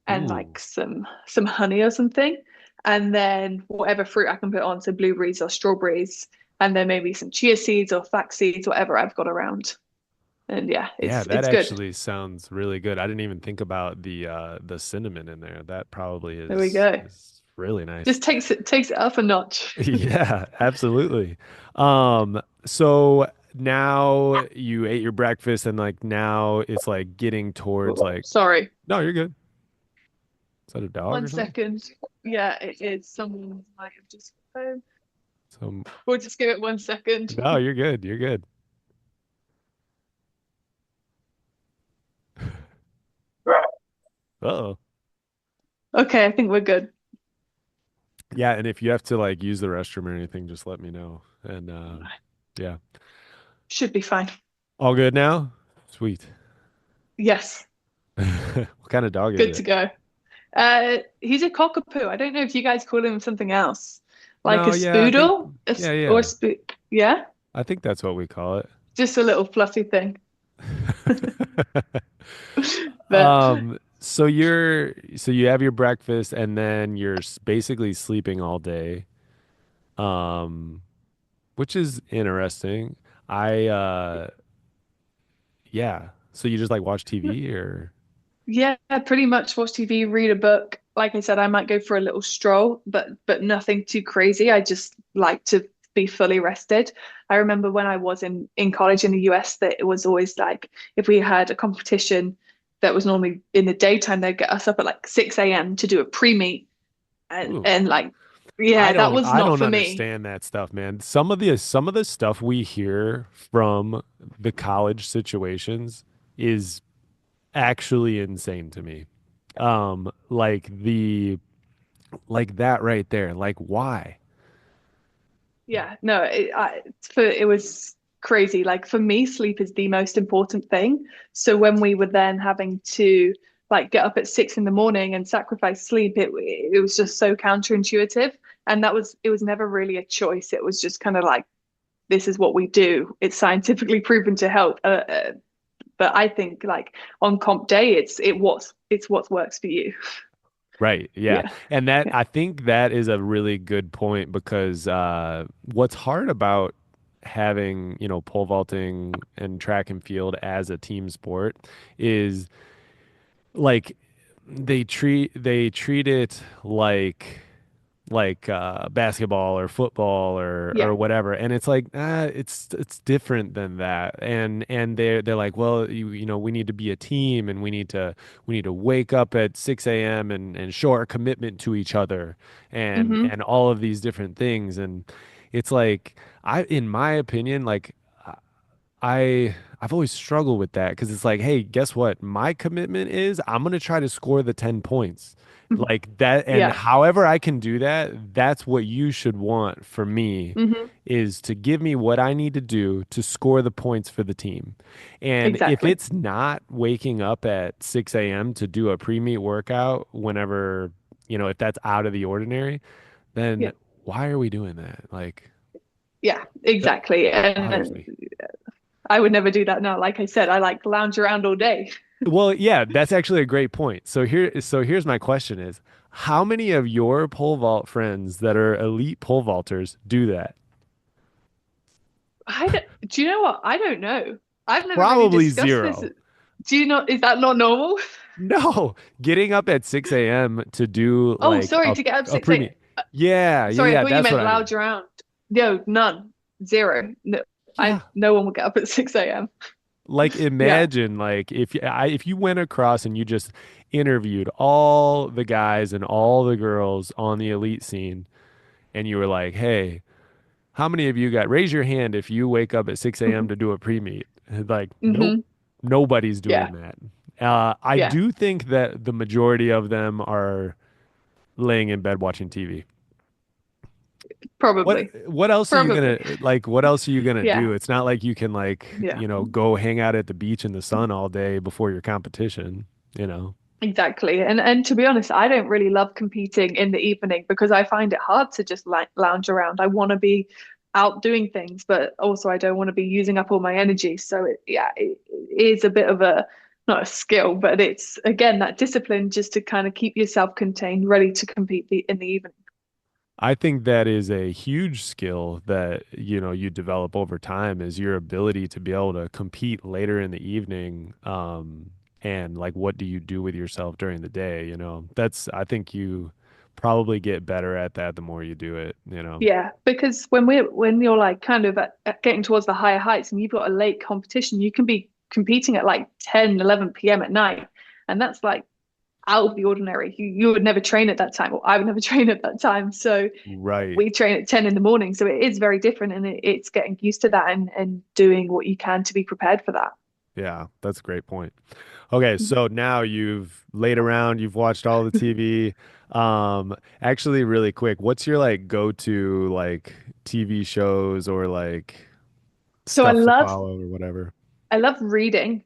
and Ooh. like some honey or something. And then whatever fruit I can put on, so blueberries or strawberries, and then maybe some chia seeds or flax seeds, whatever I've got around. And yeah, Yeah, that it's good. actually sounds really good. I didn't even think about the cinnamon in there. That probably There we is go. is really nice. Just takes it up a notch. Yeah, absolutely. So now you ate your breakfast and like now it's like getting towards Oh, like sorry. no, you're good. Is that a dog One or something? second. Yeah, it is. Someone might have just got home. Some We'll just give it 1 second. no, you're good. You're good. Uh-oh. Okay, I think we're good. Yeah, and if you have to like use the restroom or anything, just let me know. And yeah. Should be fine. All good now? Sweet. Yes, What kind of dog is good it? to go. He's a cockapoo. I don't know if you guys call him something else, like a No, yeah, I think spoodle, yeah, or yeah. yeah, I think that's what we call it. just a little fluffy thing. But So you have your breakfast and then you're basically sleeping all day. Um, which is interesting. I yeah. So you just like watch TV or Yeah, pretty much watch TV, read a book. Like I said, I might go for a little stroll, but nothing too crazy. I just like to be fully rested. I remember when I was in college in the US that it was always like if we had a competition that was normally in the daytime, they'd get us up at like 6 a.m. to do a pre-meet Ooh. and like yeah, that was I not don't for me. understand that stuff, man. Some of the stuff we hear from the college situations is actually insane to me. Like that right there. Like why? Yeah, no, it was crazy. Like for me, sleep is the most important thing. So when we were then having to like get up at 6 in the morning and sacrifice sleep, it was just so counterintuitive. And it was never really a choice. It was just kind of like this is what we do. It's scientifically proven to help. But I think like on comp day, it's what works for you. Right. Yeah. Yeah, And that yeah, I think that is a really good point because what's hard about having, pole vaulting and track and field as a team sport is like they treat it like basketball or football or yeah. whatever, and it's like it's different than that, and they're like, well, we need to be a team, and we need to wake up at 6 a.m. and show our commitment to each other, and Hmm. and all of these different things, and it's like in my opinion, like I've always struggled with that because it's like, hey, guess what? My commitment is I'm gonna try to score the 10 points. Like that, and Yeah. however I can do that, that's what you should want for me Hmm. is to give me what I need to do to score the points for the team. And if Exactly. it's not waking up at 6 a.m. to do a pre-meet workout whenever, if that's out of the ordinary, then Yeah. why are we doing that? Like Yeah, that exactly. bothers And me. I would never do that now. Like I said, I like lounge around all day. Well, yeah, that's actually a great point. So here's my question is, how many of your pole vault friends that are elite pole vaulters do that? Do you know what? I don't know. I've never really Probably discussed this. zero. Do you not, is that not normal? No, getting up at 6 a.m. to do Oh, like sorry, a to get up a 6 pre-meet. a.m. Yeah, yeah, Sorry, I yeah, thought you that's what meant I mean. lounge around. No, none. Zero. No, Yeah. no one will get up at 6 a.m. Like Yeah. imagine like if you went across and you just interviewed all the guys and all the girls on the elite scene and you were like, "Hey, how many of you got raise your hand if you wake up at 6 a.m. Hmm. to do a pre-meet?" Like, nope, Hmm. nobody's Yeah. doing that. I Yeah. do think that the majority of them are laying in bed watching TV. What Probably. what else are you Probably. gonna like? What else are you gonna Yeah. do? It's not like you can like, Yeah. go hang out at the beach in the sun all day before your competition, you know? Exactly. And to be honest, I don't really love competing in the evening because I find it hard to just like lounge around. I want to be out doing things, but also I don't want to be using up all my energy. So it is a bit of a not a skill, but it's again that discipline just to kind of keep yourself contained, ready to compete in the evening. I think that is a huge skill that, you develop over time is your ability to be able to compete later in the evening. And like, what do you do with yourself during the day? I think you probably get better at that the more you do it. Yeah, because when you're like kind of at getting towards the higher heights and you've got a late competition, you can be competing at like 10, 11 p.m. at night. And that's like out of the ordinary. You would never train at that time, or I would never train at that time. So Right. we train at 10 in the morning. So it is very different and it's getting used to that and doing what you can to be prepared for that. Yeah, that's a great point. Okay, so now you've laid around, you've watched all the TV. Actually, really quick, what's your like go-to like TV shows or like So stuff to follow or whatever? I love reading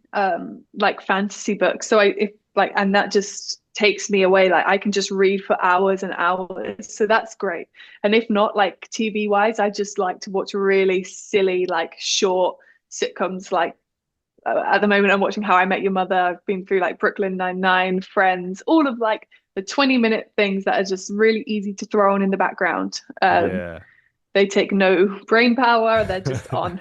like fantasy books. So I if like and that just takes me away. Like I can just read for hours and hours. So that's great. And if not like TV wise, I just like to watch really silly like short sitcoms like at the moment I'm watching How I Met Your Mother. I've been through like Brooklyn Nine-Nine, Friends, all of like the 20-minute things that are just really easy to throw on in the background. Yeah. They take no brain power, they're just on.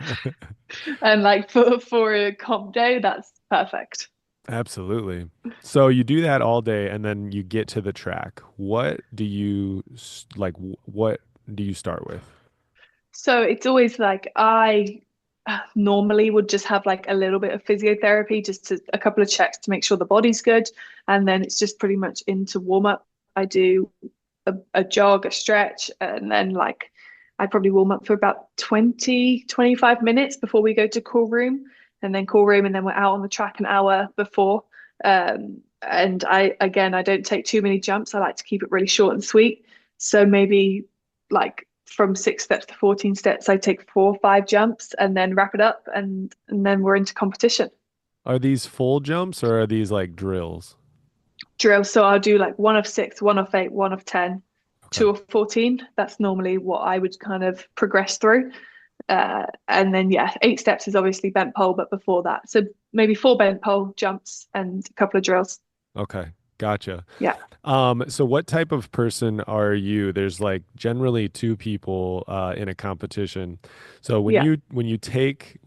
And like for a comp day, that's perfect. Absolutely. So you do that all day and then you get to the track. What do you start with? So it's always like I normally would just have like a little bit of physiotherapy, just to a couple of checks to make sure the body's good. And then it's just pretty much into warm up. I do a jog, a stretch, and then like I probably warm up for about 20, 25 minutes before we go to call room. And then call room, and then we're out on the track an hour before. And I don't take too many jumps. I like to keep it really short and sweet. So maybe like from 6 steps to 14 steps, I take 4 or 5 jumps and then wrap it up, and then we're into competition Are these full jumps or are these like drills? drill. So I'll do like 1 of 6, 1 of 8, 1 of 10, Okay. 2 of 14. That's normally what I would kind of progress through. And then yeah, 8 steps is obviously bent pole, but before that, so maybe 4 bent pole jumps and a couple of drills. Okay. Gotcha. Yeah, So what type of person are you? There's like generally two people in a competition. So yeah, when you take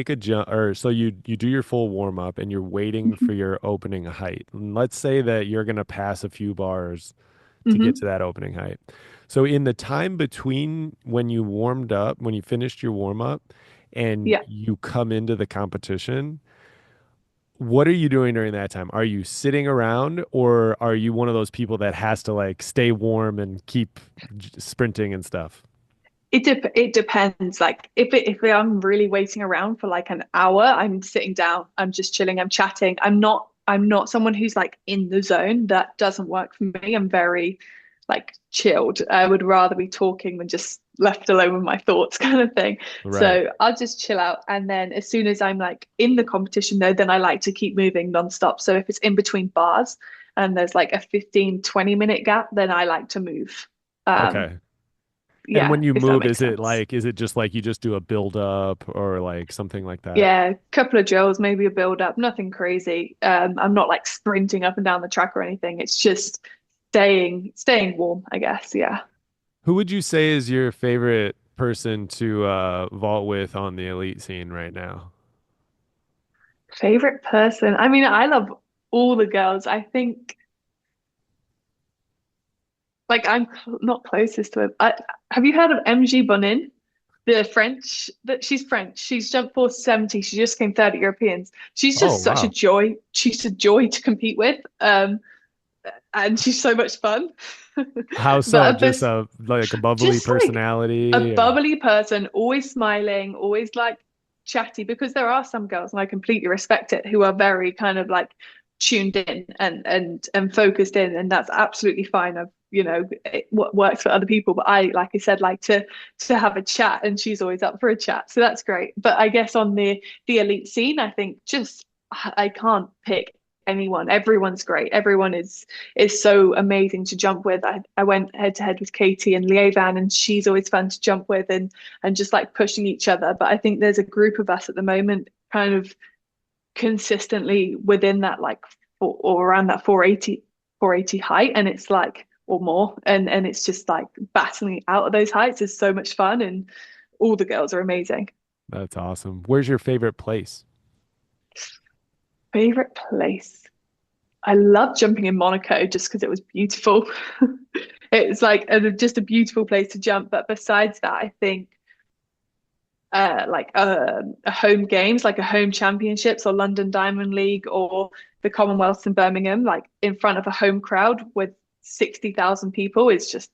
a jump or so you do your full warm up and you're waiting for your opening height. And let's say that you're gonna pass a few bars to get to hmm that opening height. So in the time between when you warmed up, when you finished your warm up and yeah. you come into the competition, what are you doing during that time? Are you sitting around or are you one of those people that has to like stay warm and keep sprinting and stuff? It depends. Like if I'm really waiting around for like an hour, I'm sitting down. I'm just chilling. I'm chatting. I'm not someone who's like in the zone. That doesn't work for me. I'm very like chilled. I would rather be talking than just left alone with my thoughts kind of thing. Right. So I'll just chill out. And then as soon as I'm like in the competition though, then I like to keep moving nonstop. So if it's in between bars and there's like a 15, 20 minute gap, then I like to move. Um, Okay. And yeah, when you if that move, makes sense. is it just like you just do a build up or like something like that? Yeah, a couple of drills, maybe a build up, nothing crazy. I'm not like sprinting up and down the track or anything. It's just staying warm, I guess. Yeah. Who would you say is your favorite person to vault with on the elite scene right now? Favorite person. I mean, I love all the girls. I think like I'm not closest to him. Have you heard of MG Bonin? The French that she's French. She's jumped 470. She just came third at Europeans. She's Oh, just such a wow. joy. She's a joy to compete with. And she's so much fun. How so? But Just a like a bubbly just like a personality or bubbly person, always smiling, always like chatty, because there are some girls, and I completely respect it, who are very kind of like tuned in and focused in, and that's absolutely fine. What works for other people, but I, like I said, like to have a chat, and she's always up for a chat, so that's great. But I guess on the elite scene, I think just I can't pick anyone. Everyone's great. Everyone is so amazing to jump with. I went head to head with Katie and Lievan, and she's always fun to jump with, and just like pushing each other. But I think there's a group of us at the moment kind of consistently within that like or around that 480 height, and it's like or more, and it's just like battling out of those heights is so much fun, and all the girls are amazing. that's awesome. Where's your favorite place? Favorite place. I love jumping in Monaco just because it was beautiful. It's like just a beautiful place to jump. But besides that, I think like a home games, like a home championships or London Diamond League or the Commonwealths in Birmingham, like in front of a home crowd with 60,000 people is just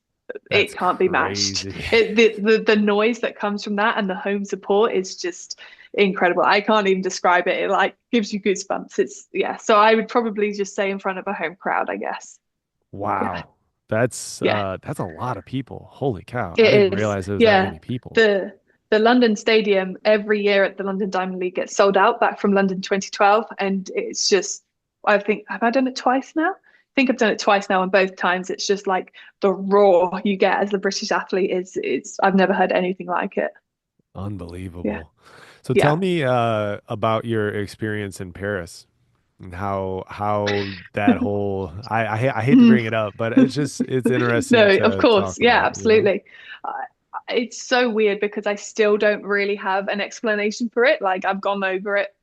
That's it can't be matched. crazy. The noise that comes from that and the home support is just incredible. I can't even describe it. It like gives you goosebumps. It's yeah. So I would probably just say in front of a home crowd, I guess. Yeah. Wow. Yeah. That's a lot of people. Holy cow. I didn't It is. realize there was that Yeah. many people. The London Stadium every year at the London Diamond League gets sold out back from London 2012. And it's just, I think, have I done it twice now? I think I've done it twice now, and both times it's just like the roar you get as a British athlete is I've never heard anything like it. Yeah. Unbelievable. So tell Yeah. me about your experience in Paris and how that whole I hate to bring it up, but it's interesting No, of to course. talk Yeah, about, you know? absolutely. Uh, it's so weird because I still don't really have an explanation for it. Like I've gone over it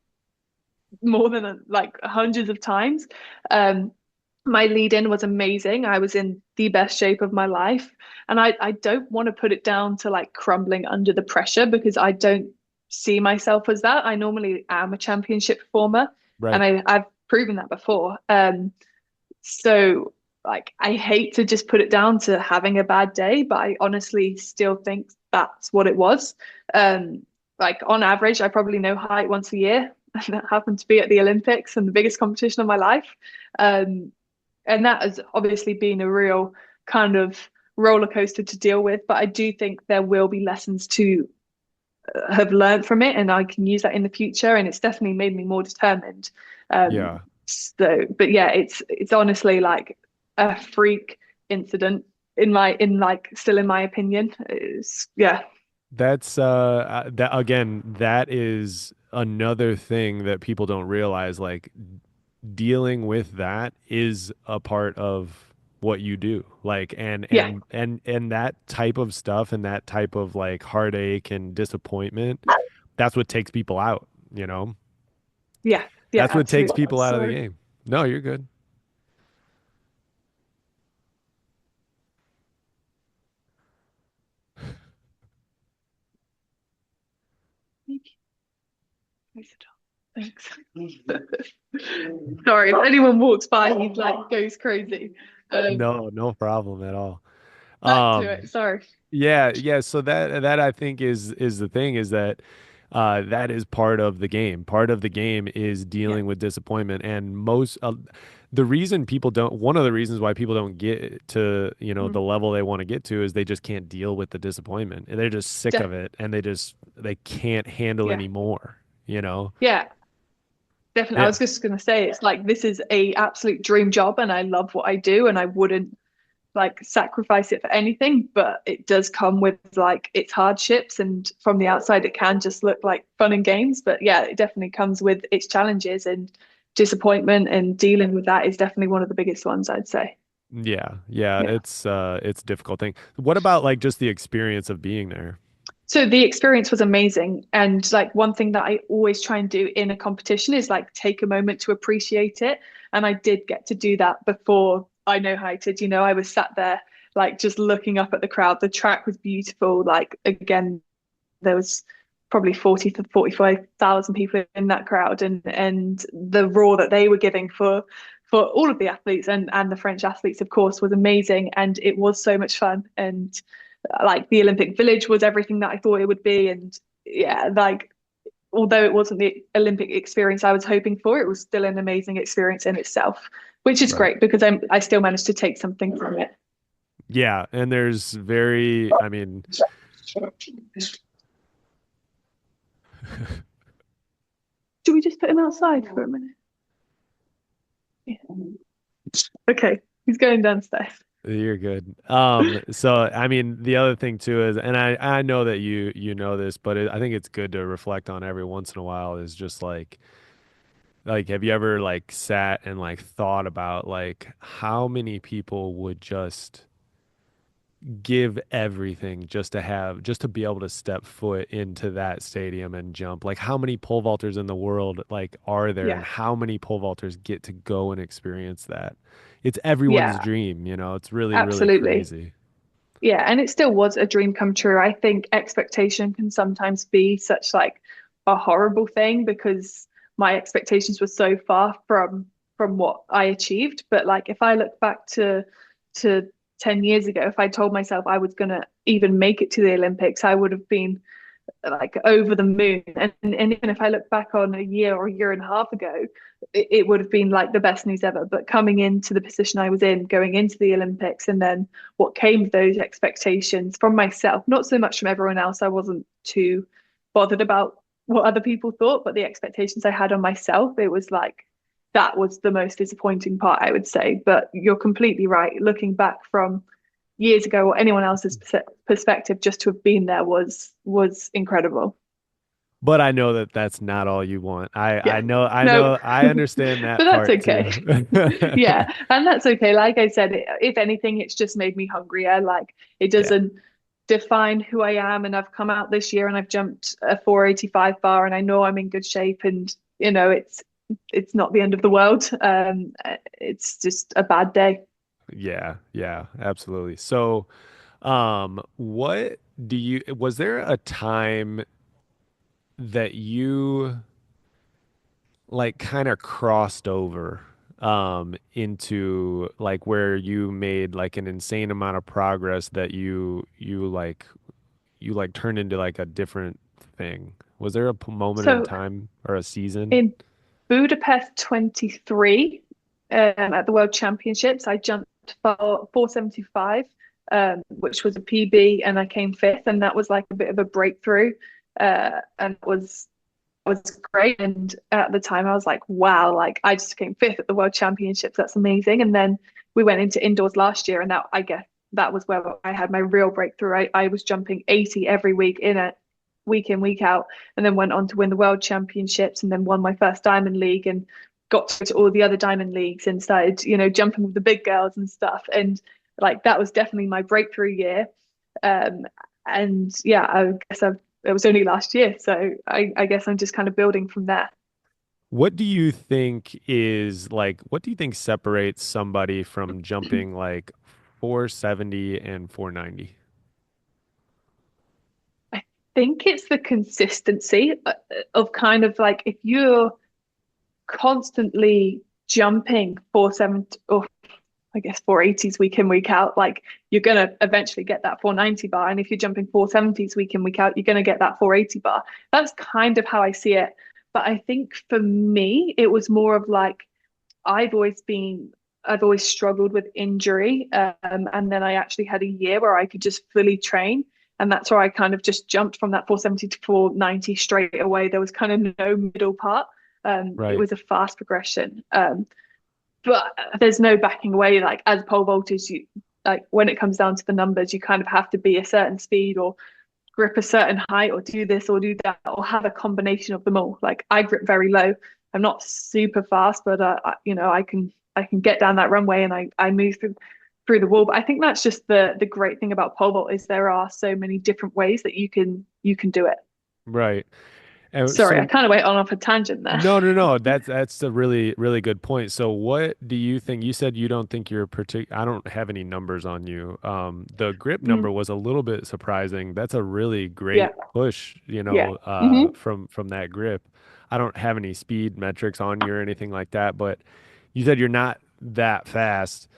more than like hundreds of times. Um, my lead in was amazing. I was in the best shape of my life. And I don't want to put it down to like crumbling under the pressure because I don't see myself as that. I normally am a championship performer and Right. I've proven that before. So like I hate to just put it down to having a bad day, but I honestly still think that's what it was. Um, like on average, I probably know height once a year. And that happened to be at the Olympics and the biggest competition of my life. Um, and that has obviously been a real kind of roller coaster to deal with. But I do think there will be lessons to have learned from it, and I can use that in the future. And it's definitely made me more determined. Yeah. So, but yeah, it's honestly like a freak incident in like still in my opinion. It's, yeah, That's that again, that is another thing that people don't realize. Like dealing with that is a part of what you do. Like yeah, and that type of stuff and that type of like heartache and disappointment, that's what takes people out, you know? yeah, yeah, That's what takes absolutely. people out of the Sorry. game. No, you're good. Thanks. Sorry, if anyone walks by, he like goes crazy. No, no problem at all. Back to Um, it. Sorry. yeah, yeah. So that I think is the thing is that that is part of the game. Part of the game is Yeah. dealing with disappointment, and most the reason people don't one of the reasons why people don't get to the Mm. level they want to get to is they just can't deal with the disappointment. They're just sick of Def it, and they can't handle yeah. anymore. You know? Yeah, definitely. I Yeah. was just gonna say it's like this is a absolute dream job and I love what I do and I wouldn't like sacrifice it for anything, but it does come with like its hardships and from the outside it can just look like fun and games. But yeah, it definitely comes with its challenges and disappointment and dealing with that is definitely one of the biggest ones, I'd say. Yeah, yeah, Yeah. it's a difficult thing. What about like just the experience of being there? So the experience was amazing. And like one thing that I always try and do in a competition is like take a moment to appreciate it. And I did get to do that before I know heighted. I was sat there like just looking up at the crowd. The track was beautiful. Like again, there was probably 40 to 45,000 people in that crowd and the roar that they were giving for all of the athletes and the French athletes, of course, was amazing. And it was so much fun. And like the Olympic Village was everything that I thought it would be. And yeah, like although it wasn't the Olympic experience I was hoping for, it was still an amazing experience in itself, which is Right. great because I still managed to take something from it. Yeah, and there's very, I mean, Do we just put him outside for a minute? Yeah. Okay, he's going downstairs. you're good. So I mean, the other thing too is, and I know that you know this, but I think it's good to reflect on every once in a while is just like have you ever like sat and like thought about like how many people would just give everything just to be able to step foot into that stadium and jump. Like how many pole vaulters in the world like are there and Yeah, how many pole vaulters get to go and experience that? It's everyone's yeah, dream, it's really, really absolutely. crazy. Yeah, and it still was a dream come true. I think expectation can sometimes be such like a horrible thing because my expectations were so far from what I achieved. But like if I look back to 10 years ago, if I told myself I was gonna even make it to the Olympics, I would have been like over the moon. And even if I look back on a year or a year and a half ago, it would have been like the best news ever. But coming into the position I was in, going into the Olympics, and then what came with those expectations from myself, not so much from everyone else. I wasn't too bothered about what other people thought, but the expectations I had on myself, it was like that was the most disappointing part, I would say. But you're completely right. Looking back from years ago or anyone else's perspective, just to have been there was incredible. But I know that that's not all you want. I Yeah, know I no, know I understand but that that's part okay. too. Yeah, and that's okay. Like I said, if anything, it's just made me hungrier. Like it Yeah. doesn't define who I am, and I've come out this year and I've jumped a 485 bar, and I know I'm in good shape, and it's it's not the end of the world. It's just a bad day. Yeah, yeah, absolutely. So, what was there a time that you like kind of crossed over into like where you made like an insane amount of progress that you turned into like a different thing? Was there a moment in So time or a season? in Budapest 23, at the World Championships, I jumped for 475, which was a PB, and I came fifth, and that was like a bit of a breakthrough, and it was great. And at the time, I was like, wow, like I just came fifth at the World Championships. That's amazing. And then we went into indoors last year, and that I guess that was where I had my real breakthrough. I was jumping 80 every week week in, week out, and then went on to win the World Championships, and then won my first Diamond League, and got to all the other Diamond Leagues, and started, jumping with the big girls and stuff. And like that was definitely my breakthrough year. Um, and yeah, I guess it was only last year, so I guess I'm just kind of building from there. What do you think is like, what do you think separates somebody from jumping like 470 and 490? I think it's the consistency of kind of like if you're constantly jumping 470 or I guess 480s week in, week out, like you're gonna eventually get that 490 bar. And if you're jumping 470s week in, week out, you're gonna get that 480 bar. That's kind of how I see it. But I think for me, it was more of like I've always been I've always struggled with injury. And then I actually had a year where I could just fully train. And that's where I kind of just jumped from that 470 to 490 straight away. There was kind of no middle part. It Right. was a fast progression. But there's no backing away. Like as pole vaulters, you like when it comes down to the numbers, you kind of have to be a certain speed or grip a certain height or do this or do that or have a combination of them all. Like I grip very low. I'm not super fast, but I can get down that runway and I move through the wall. But I think that's just the great thing about pole vault is there are so many different ways that you can do it. Right. And Sorry, I so kind of went on off a tangent there. no, no, no. That's a really, really good point. So what do you think? You said you don't think you're I don't have any numbers on you. The grip number Mm, was a little bit surprising. That's a really yeah, great push, yeah. Hmm. from that grip. I don't have any speed metrics on you or anything like that, but you said you're not that fast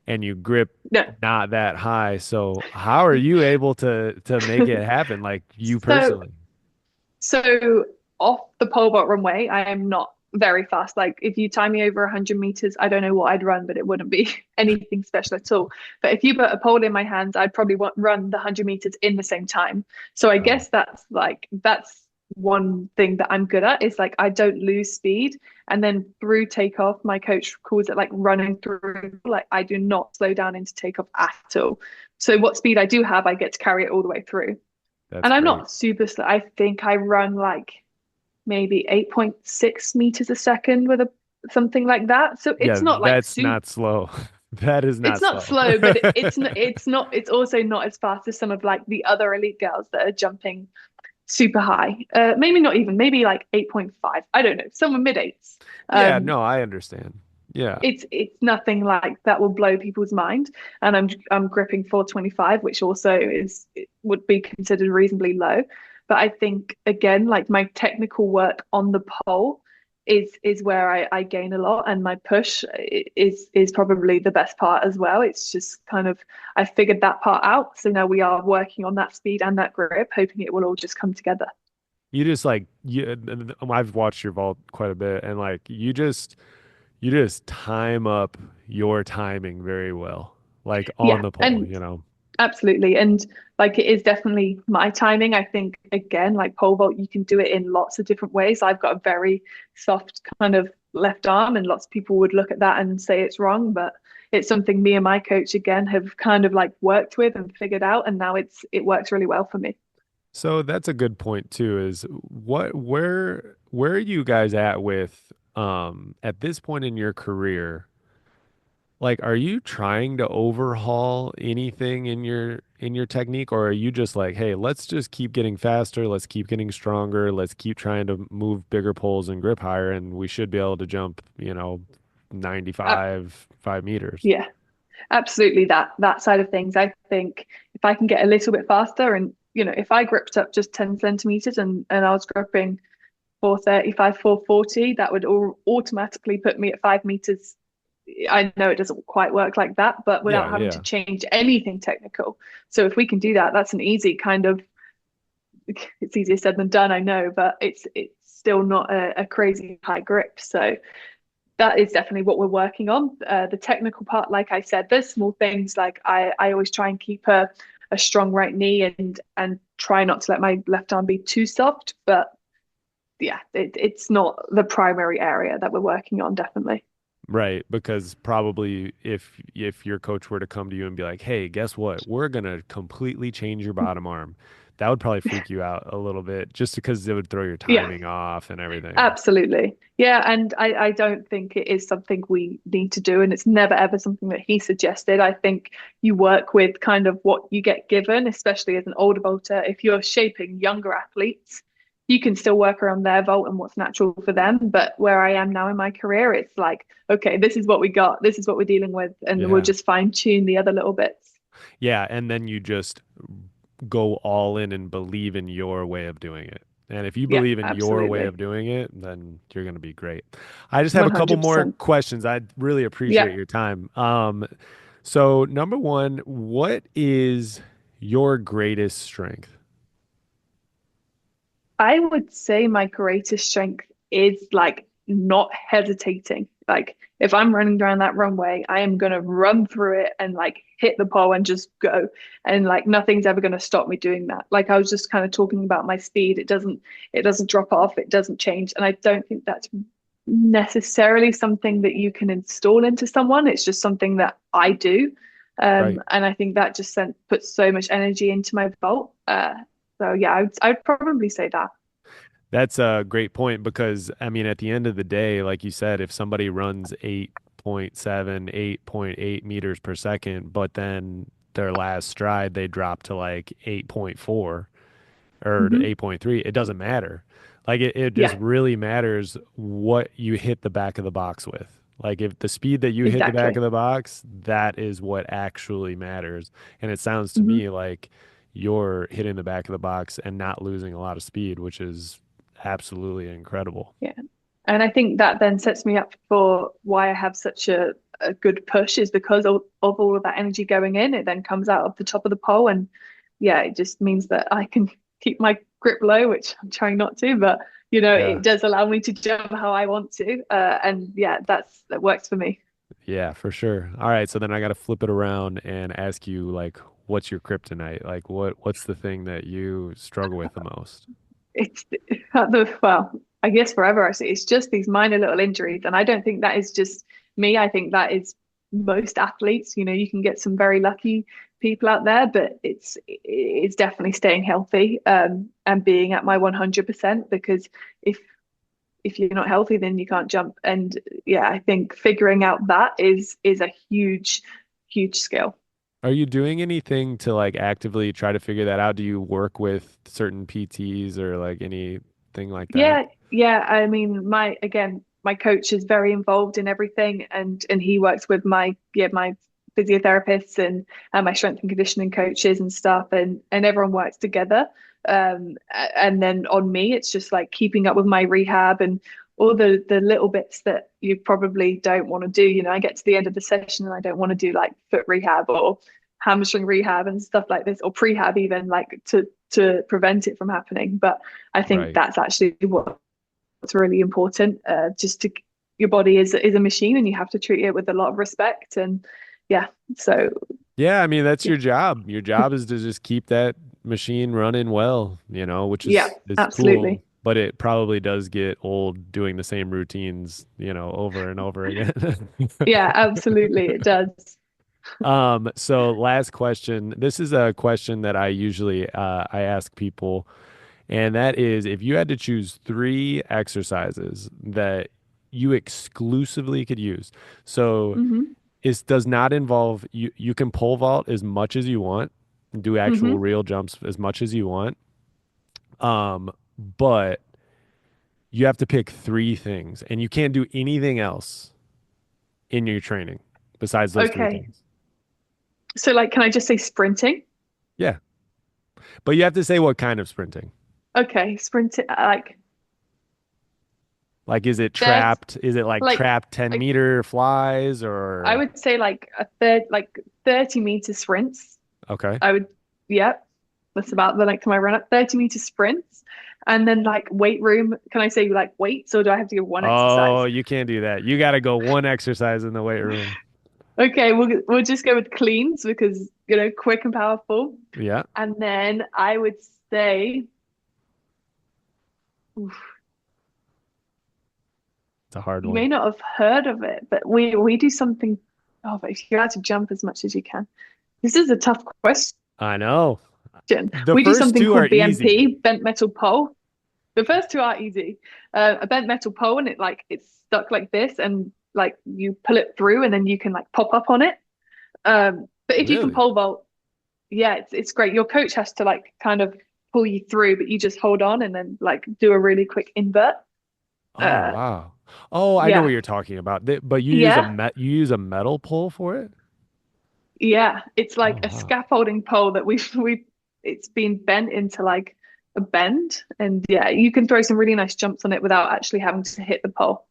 and you grip No. not that high. So how are you able to make it happen, like you So personally? So off the pole vault runway, I am not very fast. Like if you tie me over 100 meters, I don't know what I'd run, but it wouldn't be anything special at all. But if you put a pole in my hands, I'd probably run the 100 meters in the same time. So I Oh, guess that's one thing that I'm good at is like I don't lose speed. And then through takeoff, my coach calls it like running through. Like I do not slow down into takeoff at all. So what speed I do have, I get to carry it all the way through. that's And I'm great. not super slow. I think I run like maybe 8.6 meters a second with a something like that. So Yeah, it's not like that's super. not slow. That is It's not not slow. slow, but it's not. It's also not as fast as some of like the other elite girls that are jumping super high. Maybe not even. Maybe like 8.5. I don't know. Somewhere mid eights. Yeah, Um, no, I understand. Yeah. it's nothing like that will blow people's mind. And I'm gripping 425, which also is it would be considered reasonably low. But I think again, like my technical work on the pole is where I gain a lot, and my push is probably the best part as well. It's just kind of I figured that part out. So now we are working on that speed and that grip, hoping it will all just come together. You just like I've watched your vault quite a bit and like you just time up your timing very well. Like on Yeah. the pole, And absolutely. And like it is definitely my timing. I think again, like pole vault, you can do it in lots of different ways. I've got a very soft kind of left arm, and lots of people would look at that and say it's wrong, but it's something me and my coach again have kind of like worked with and figured out, and now it works really well for me. So that's a good point too, is where are you guys at with at this point in your career? Like, are you trying to overhaul anything in your technique, or are you just like, hey, let's just keep getting faster, let's keep getting stronger, let's keep trying to move bigger poles and grip higher, and we should be able to jump, 95, 5 meters. Yeah, absolutely that side of things. I think if I can get a little bit faster and if I gripped up just 10 centimeters and I was gripping 435, 440, that would automatically put me at 5 meters. I know it doesn't quite work like that, but Yeah, without having to yeah. change anything technical. So if we can do that, that's an easy kind of, it's easier said than done, I know, but it's still not a crazy high grip. So that is definitely what we're working on. The technical part, like I said, there's small things like I always try and keep a strong right knee and try not to let my left arm be too soft. But yeah, it's not the primary area that we're working on, definitely. Right, because probably if your coach were to come to you and be like, "Hey, guess what? We're gonna completely change your bottom arm," that would probably freak you out a little bit, just because it would throw your Yeah, timing off and everything. absolutely. Yeah, and I don't think it is something we need to do, and it's never ever something that he suggested. I think you work with kind of what you get given, especially as an older vaulter. If you're shaping younger athletes, you can still work around their vault and what's natural for them. But where I am now in my career, it's like, okay, this is what we got, this is what we're dealing with, and we'll Yeah. just fine tune the other little bits. Yeah, and then you just go all in and believe in your way of doing it. And if you Yeah, believe in your way absolutely. of doing it, then you're going to be great. I just have a couple more 100%. questions. I really appreciate Yeah. your time. So number one, what is your greatest strength? I would say my greatest strength is like not hesitating. Like if I'm running down that runway, I am gonna run through it and like hit the pole and just go. And like nothing's ever gonna stop me doing that. Like I was just kind of talking about my speed. It doesn't drop off, it doesn't change. And I don't think that's necessarily something that you can install into someone. It's just something that I do. Right. And I think that just puts so much energy into my vault. So yeah, I'd probably say that. That's a great point because I mean, at the end of the day, like you said, if somebody runs 8.7, 8.8 meters per second, but then their last stride they drop to like 8.4 or to Hmm. 8.3, it doesn't matter. Like it just Yeah, really matters what you hit the back of the box with. Like if the speed that you hit the back exactly. of the box, that is what actually matters. And it sounds to Hmm. me like you're hitting the back of the box and not losing a lot of speed, which is absolutely incredible. Yeah. And I think that then sets me up for why I have such a good push is because of all of that energy going in. It then comes out of the top of the pole. And yeah, it just means that I can keep my grip low, which I'm trying not to, but Yeah. it does allow me to jump how I want to. And yeah, that works for me. Yeah, for sure. All right, so then I got to flip it around and ask you like what's your kryptonite? Like what's the thing that you struggle with the most? It's well, I guess forever actually. It's just these minor little injuries, and I don't think that is just me. I think that is most athletes. You can get some very lucky people out there, but it's definitely staying healthy and being at my 100% because if if you're not healthy, then you can't jump. And yeah, I think figuring out that is a huge skill. Are you doing anything to like actively try to figure that out? Do you work with certain PTs or like anything like that? Yeah. I mean, my coach is very involved in everything, and he works with my physiotherapists and my strength and conditioning coaches and stuff, and everyone works together. And then on me, it's just like keeping up with my rehab and all the little bits that you probably don't want to do. I get to the end of the session and I don't want to do like foot rehab or hamstring rehab and stuff like this, or prehab even, like to prevent it from happening. But I think Right. that's actually what's really important. Just to your body is a machine, and you have to treat it with a lot of respect. And yeah, so Yeah, I mean that's yeah, your job. Your job is to just keep that machine running well, which yeah, is cool, absolutely. but it probably does get old doing the same routines, over and over again. Yeah, absolutely, it does. So last question. This is a question that I usually I ask people, and that is if you had to choose three exercises that you exclusively could use. So Hmm. It does not involve you. You can pole vault as much as you want, do actual Hmm. real jumps as much as you want. But you have to pick three things, and you can't do anything else in your training besides those three Okay. things. So like, can I just say sprinting? Yeah, but you have to say what kind of sprinting. Okay, sprinting Like, is it that trapped? Is it like like trapped 10 like meter flies I or would say like a third like 30-meter sprints. okay? I would, yeah, that's about the length of my run up, 30-meter sprints. And then like weight room, can I say like weights or do I have to give one Oh, exercise? you can't do that. You got to go one exercise in the weight room. Okay, we'll just go with cleans because quick and powerful. Yeah, And then I would say, oof, it's a hard you one. may not have heard of it, but we do something. Oh, but if you're allowed to jump as much as you can. This is a tough question. I know. The We do first something two are called easy. BMP, bent metal pole. The first two are easy. A bent metal pole, and it's stuck like this, and like you pull it through, and then you can like pop up on it. But if you can Really? pole vault, yeah, it's great. Your coach has to like kind of pull you through, but you just hold on and then like do a really quick invert. Oh, Uh, wow. Oh, I know what yeah, you're talking about. But you use a yeah, metal pole for it? yeah. It's Oh, like a wow. scaffolding pole that we it's been bent into like a bend, and yeah, you can throw some really nice jumps on it without actually having to hit the pole.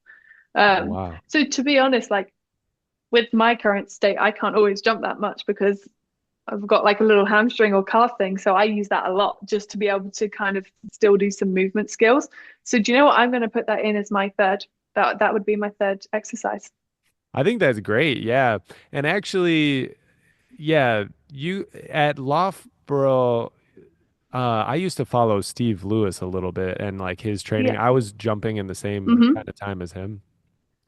Oh, wow. So to be honest, like with my current state, I can't always jump that much because I've got like a little hamstring or calf thing. So I use that a lot just to be able to kind of still do some movement skills. So do you know what? I'm going to put that in as my third. That would be my third exercise. I think that's great. Yeah. And actually, yeah, you at Loughborough, I used to follow Steve Lewis a little bit and like his training. Yeah. I was jumping in the same Hmm. kind of time as him.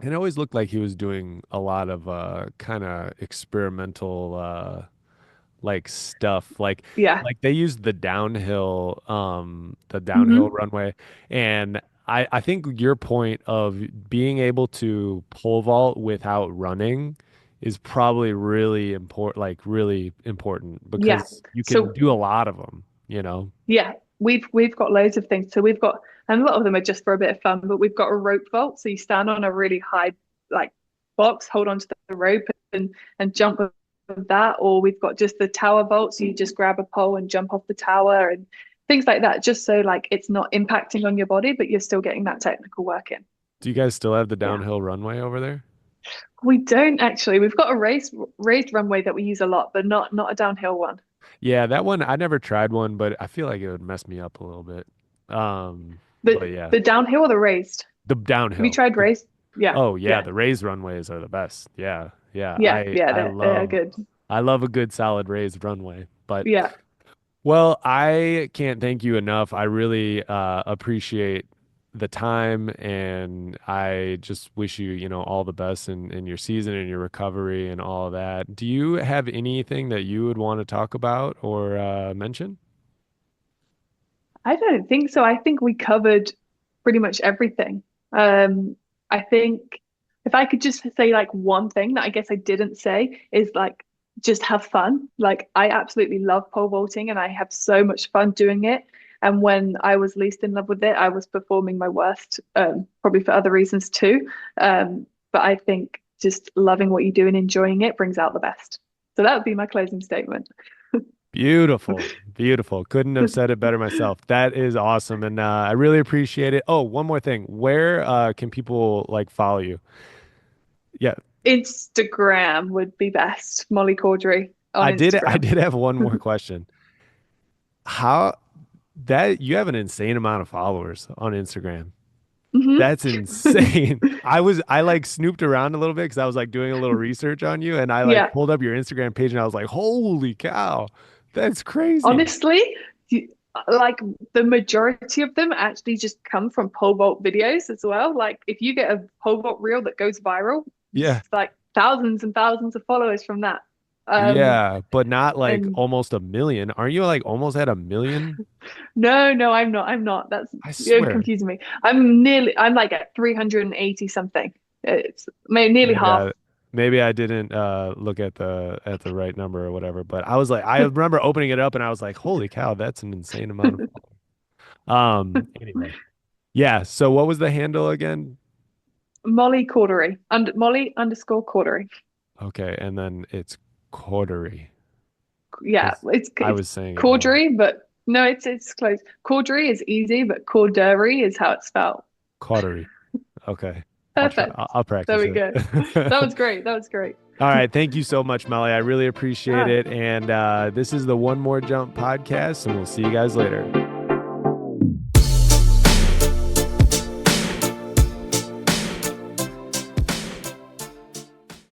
And it always looked like he was doing a lot of kind of experimental like stuff Yeah. like they used the downhill Hmm. runway and I think your point of being able to pole vault without running is probably really important like really important Yeah. because you can So do a lot of them, you know. yeah, we've got loads of things. So we've got, and a lot of them are just for a bit of fun, but we've got a rope vault. So you stand on a really high like box, hold onto the rope and jump with that. Or we've got just the tower vault. So you just grab a pole and jump off the tower and things like that, just so like it's not impacting on your body, but you're still getting that technical work in. Do you guys still have the Yeah. downhill runway over there? We don't actually. We've got a raised runway that we use a lot, but not a downhill one. Yeah, that one I never tried one, but I feel like it would mess me up a little bit. But The yeah, the downhill or the raised? the Have you downhill. tried raised? Yeah, Oh yeah, yeah. the raised runways are the best. Yeah, yeah. Yeah, yeah, I they're love good. I love a good solid raised runway. But Yeah, well, I can't thank you enough. I really appreciate the time and I just wish you, you know, all the best in your season and your recovery and all that. Do you have anything that you would want to talk about or mention? I don't think so. I think we covered pretty much everything. Um, I think if I could just say like one thing that I guess I didn't say is like just have fun. Like I absolutely love pole vaulting and I have so much fun doing it. And when I was least in love with it, I was performing my worst, probably for other reasons too. But I think just loving what you do and enjoying it brings out the best. So that would be my closing statement. Beautiful. Beautiful. Couldn't have said it better myself. That is awesome. And I really appreciate it. Oh, one more thing. Where can people like follow you? Yeah, Instagram would be best. Molly Caudery on I Instagram. did have one more question. How that you have an insane amount of followers on Instagram. Hmm. That's insane. I like snooped around a little bit because I was like doing a little research on you and I like Yeah, pulled up your Instagram page and I was like, holy cow, that's crazy. honestly, you, like the majority of them actually just come from pole vault videos as well. Like if you get a pole vault reel that goes viral, Yeah. just like thousands and thousands of followers from that. Um, Yeah, but not like and almost a million. Aren't you like almost at a million? no, I'm not. I'm not. That's I You're swear. confusing me. I'm like at 380 something. It's nearly Yeah, half. Maybe I didn't look at the right number or whatever, but I was like, I remember opening it up and I was like, holy cow, that's an insane amount of anyway. Yeah, so what was the handle again? Molly Caudery and Molly_Caudery. Okay, and then it's Caudery Yeah, because I it's was saying it wrong. Caudery, but no, it's close. Caudery is easy, but Caudery is how it's spelled. Caudery. Okay. I'll try. Perfect. I'll There practice we it. go. That was great. That was great. All right. Thank you so much, Molly. I really appreciate Ah. it. And this is the One More Jump podcast, and we'll see you guys later.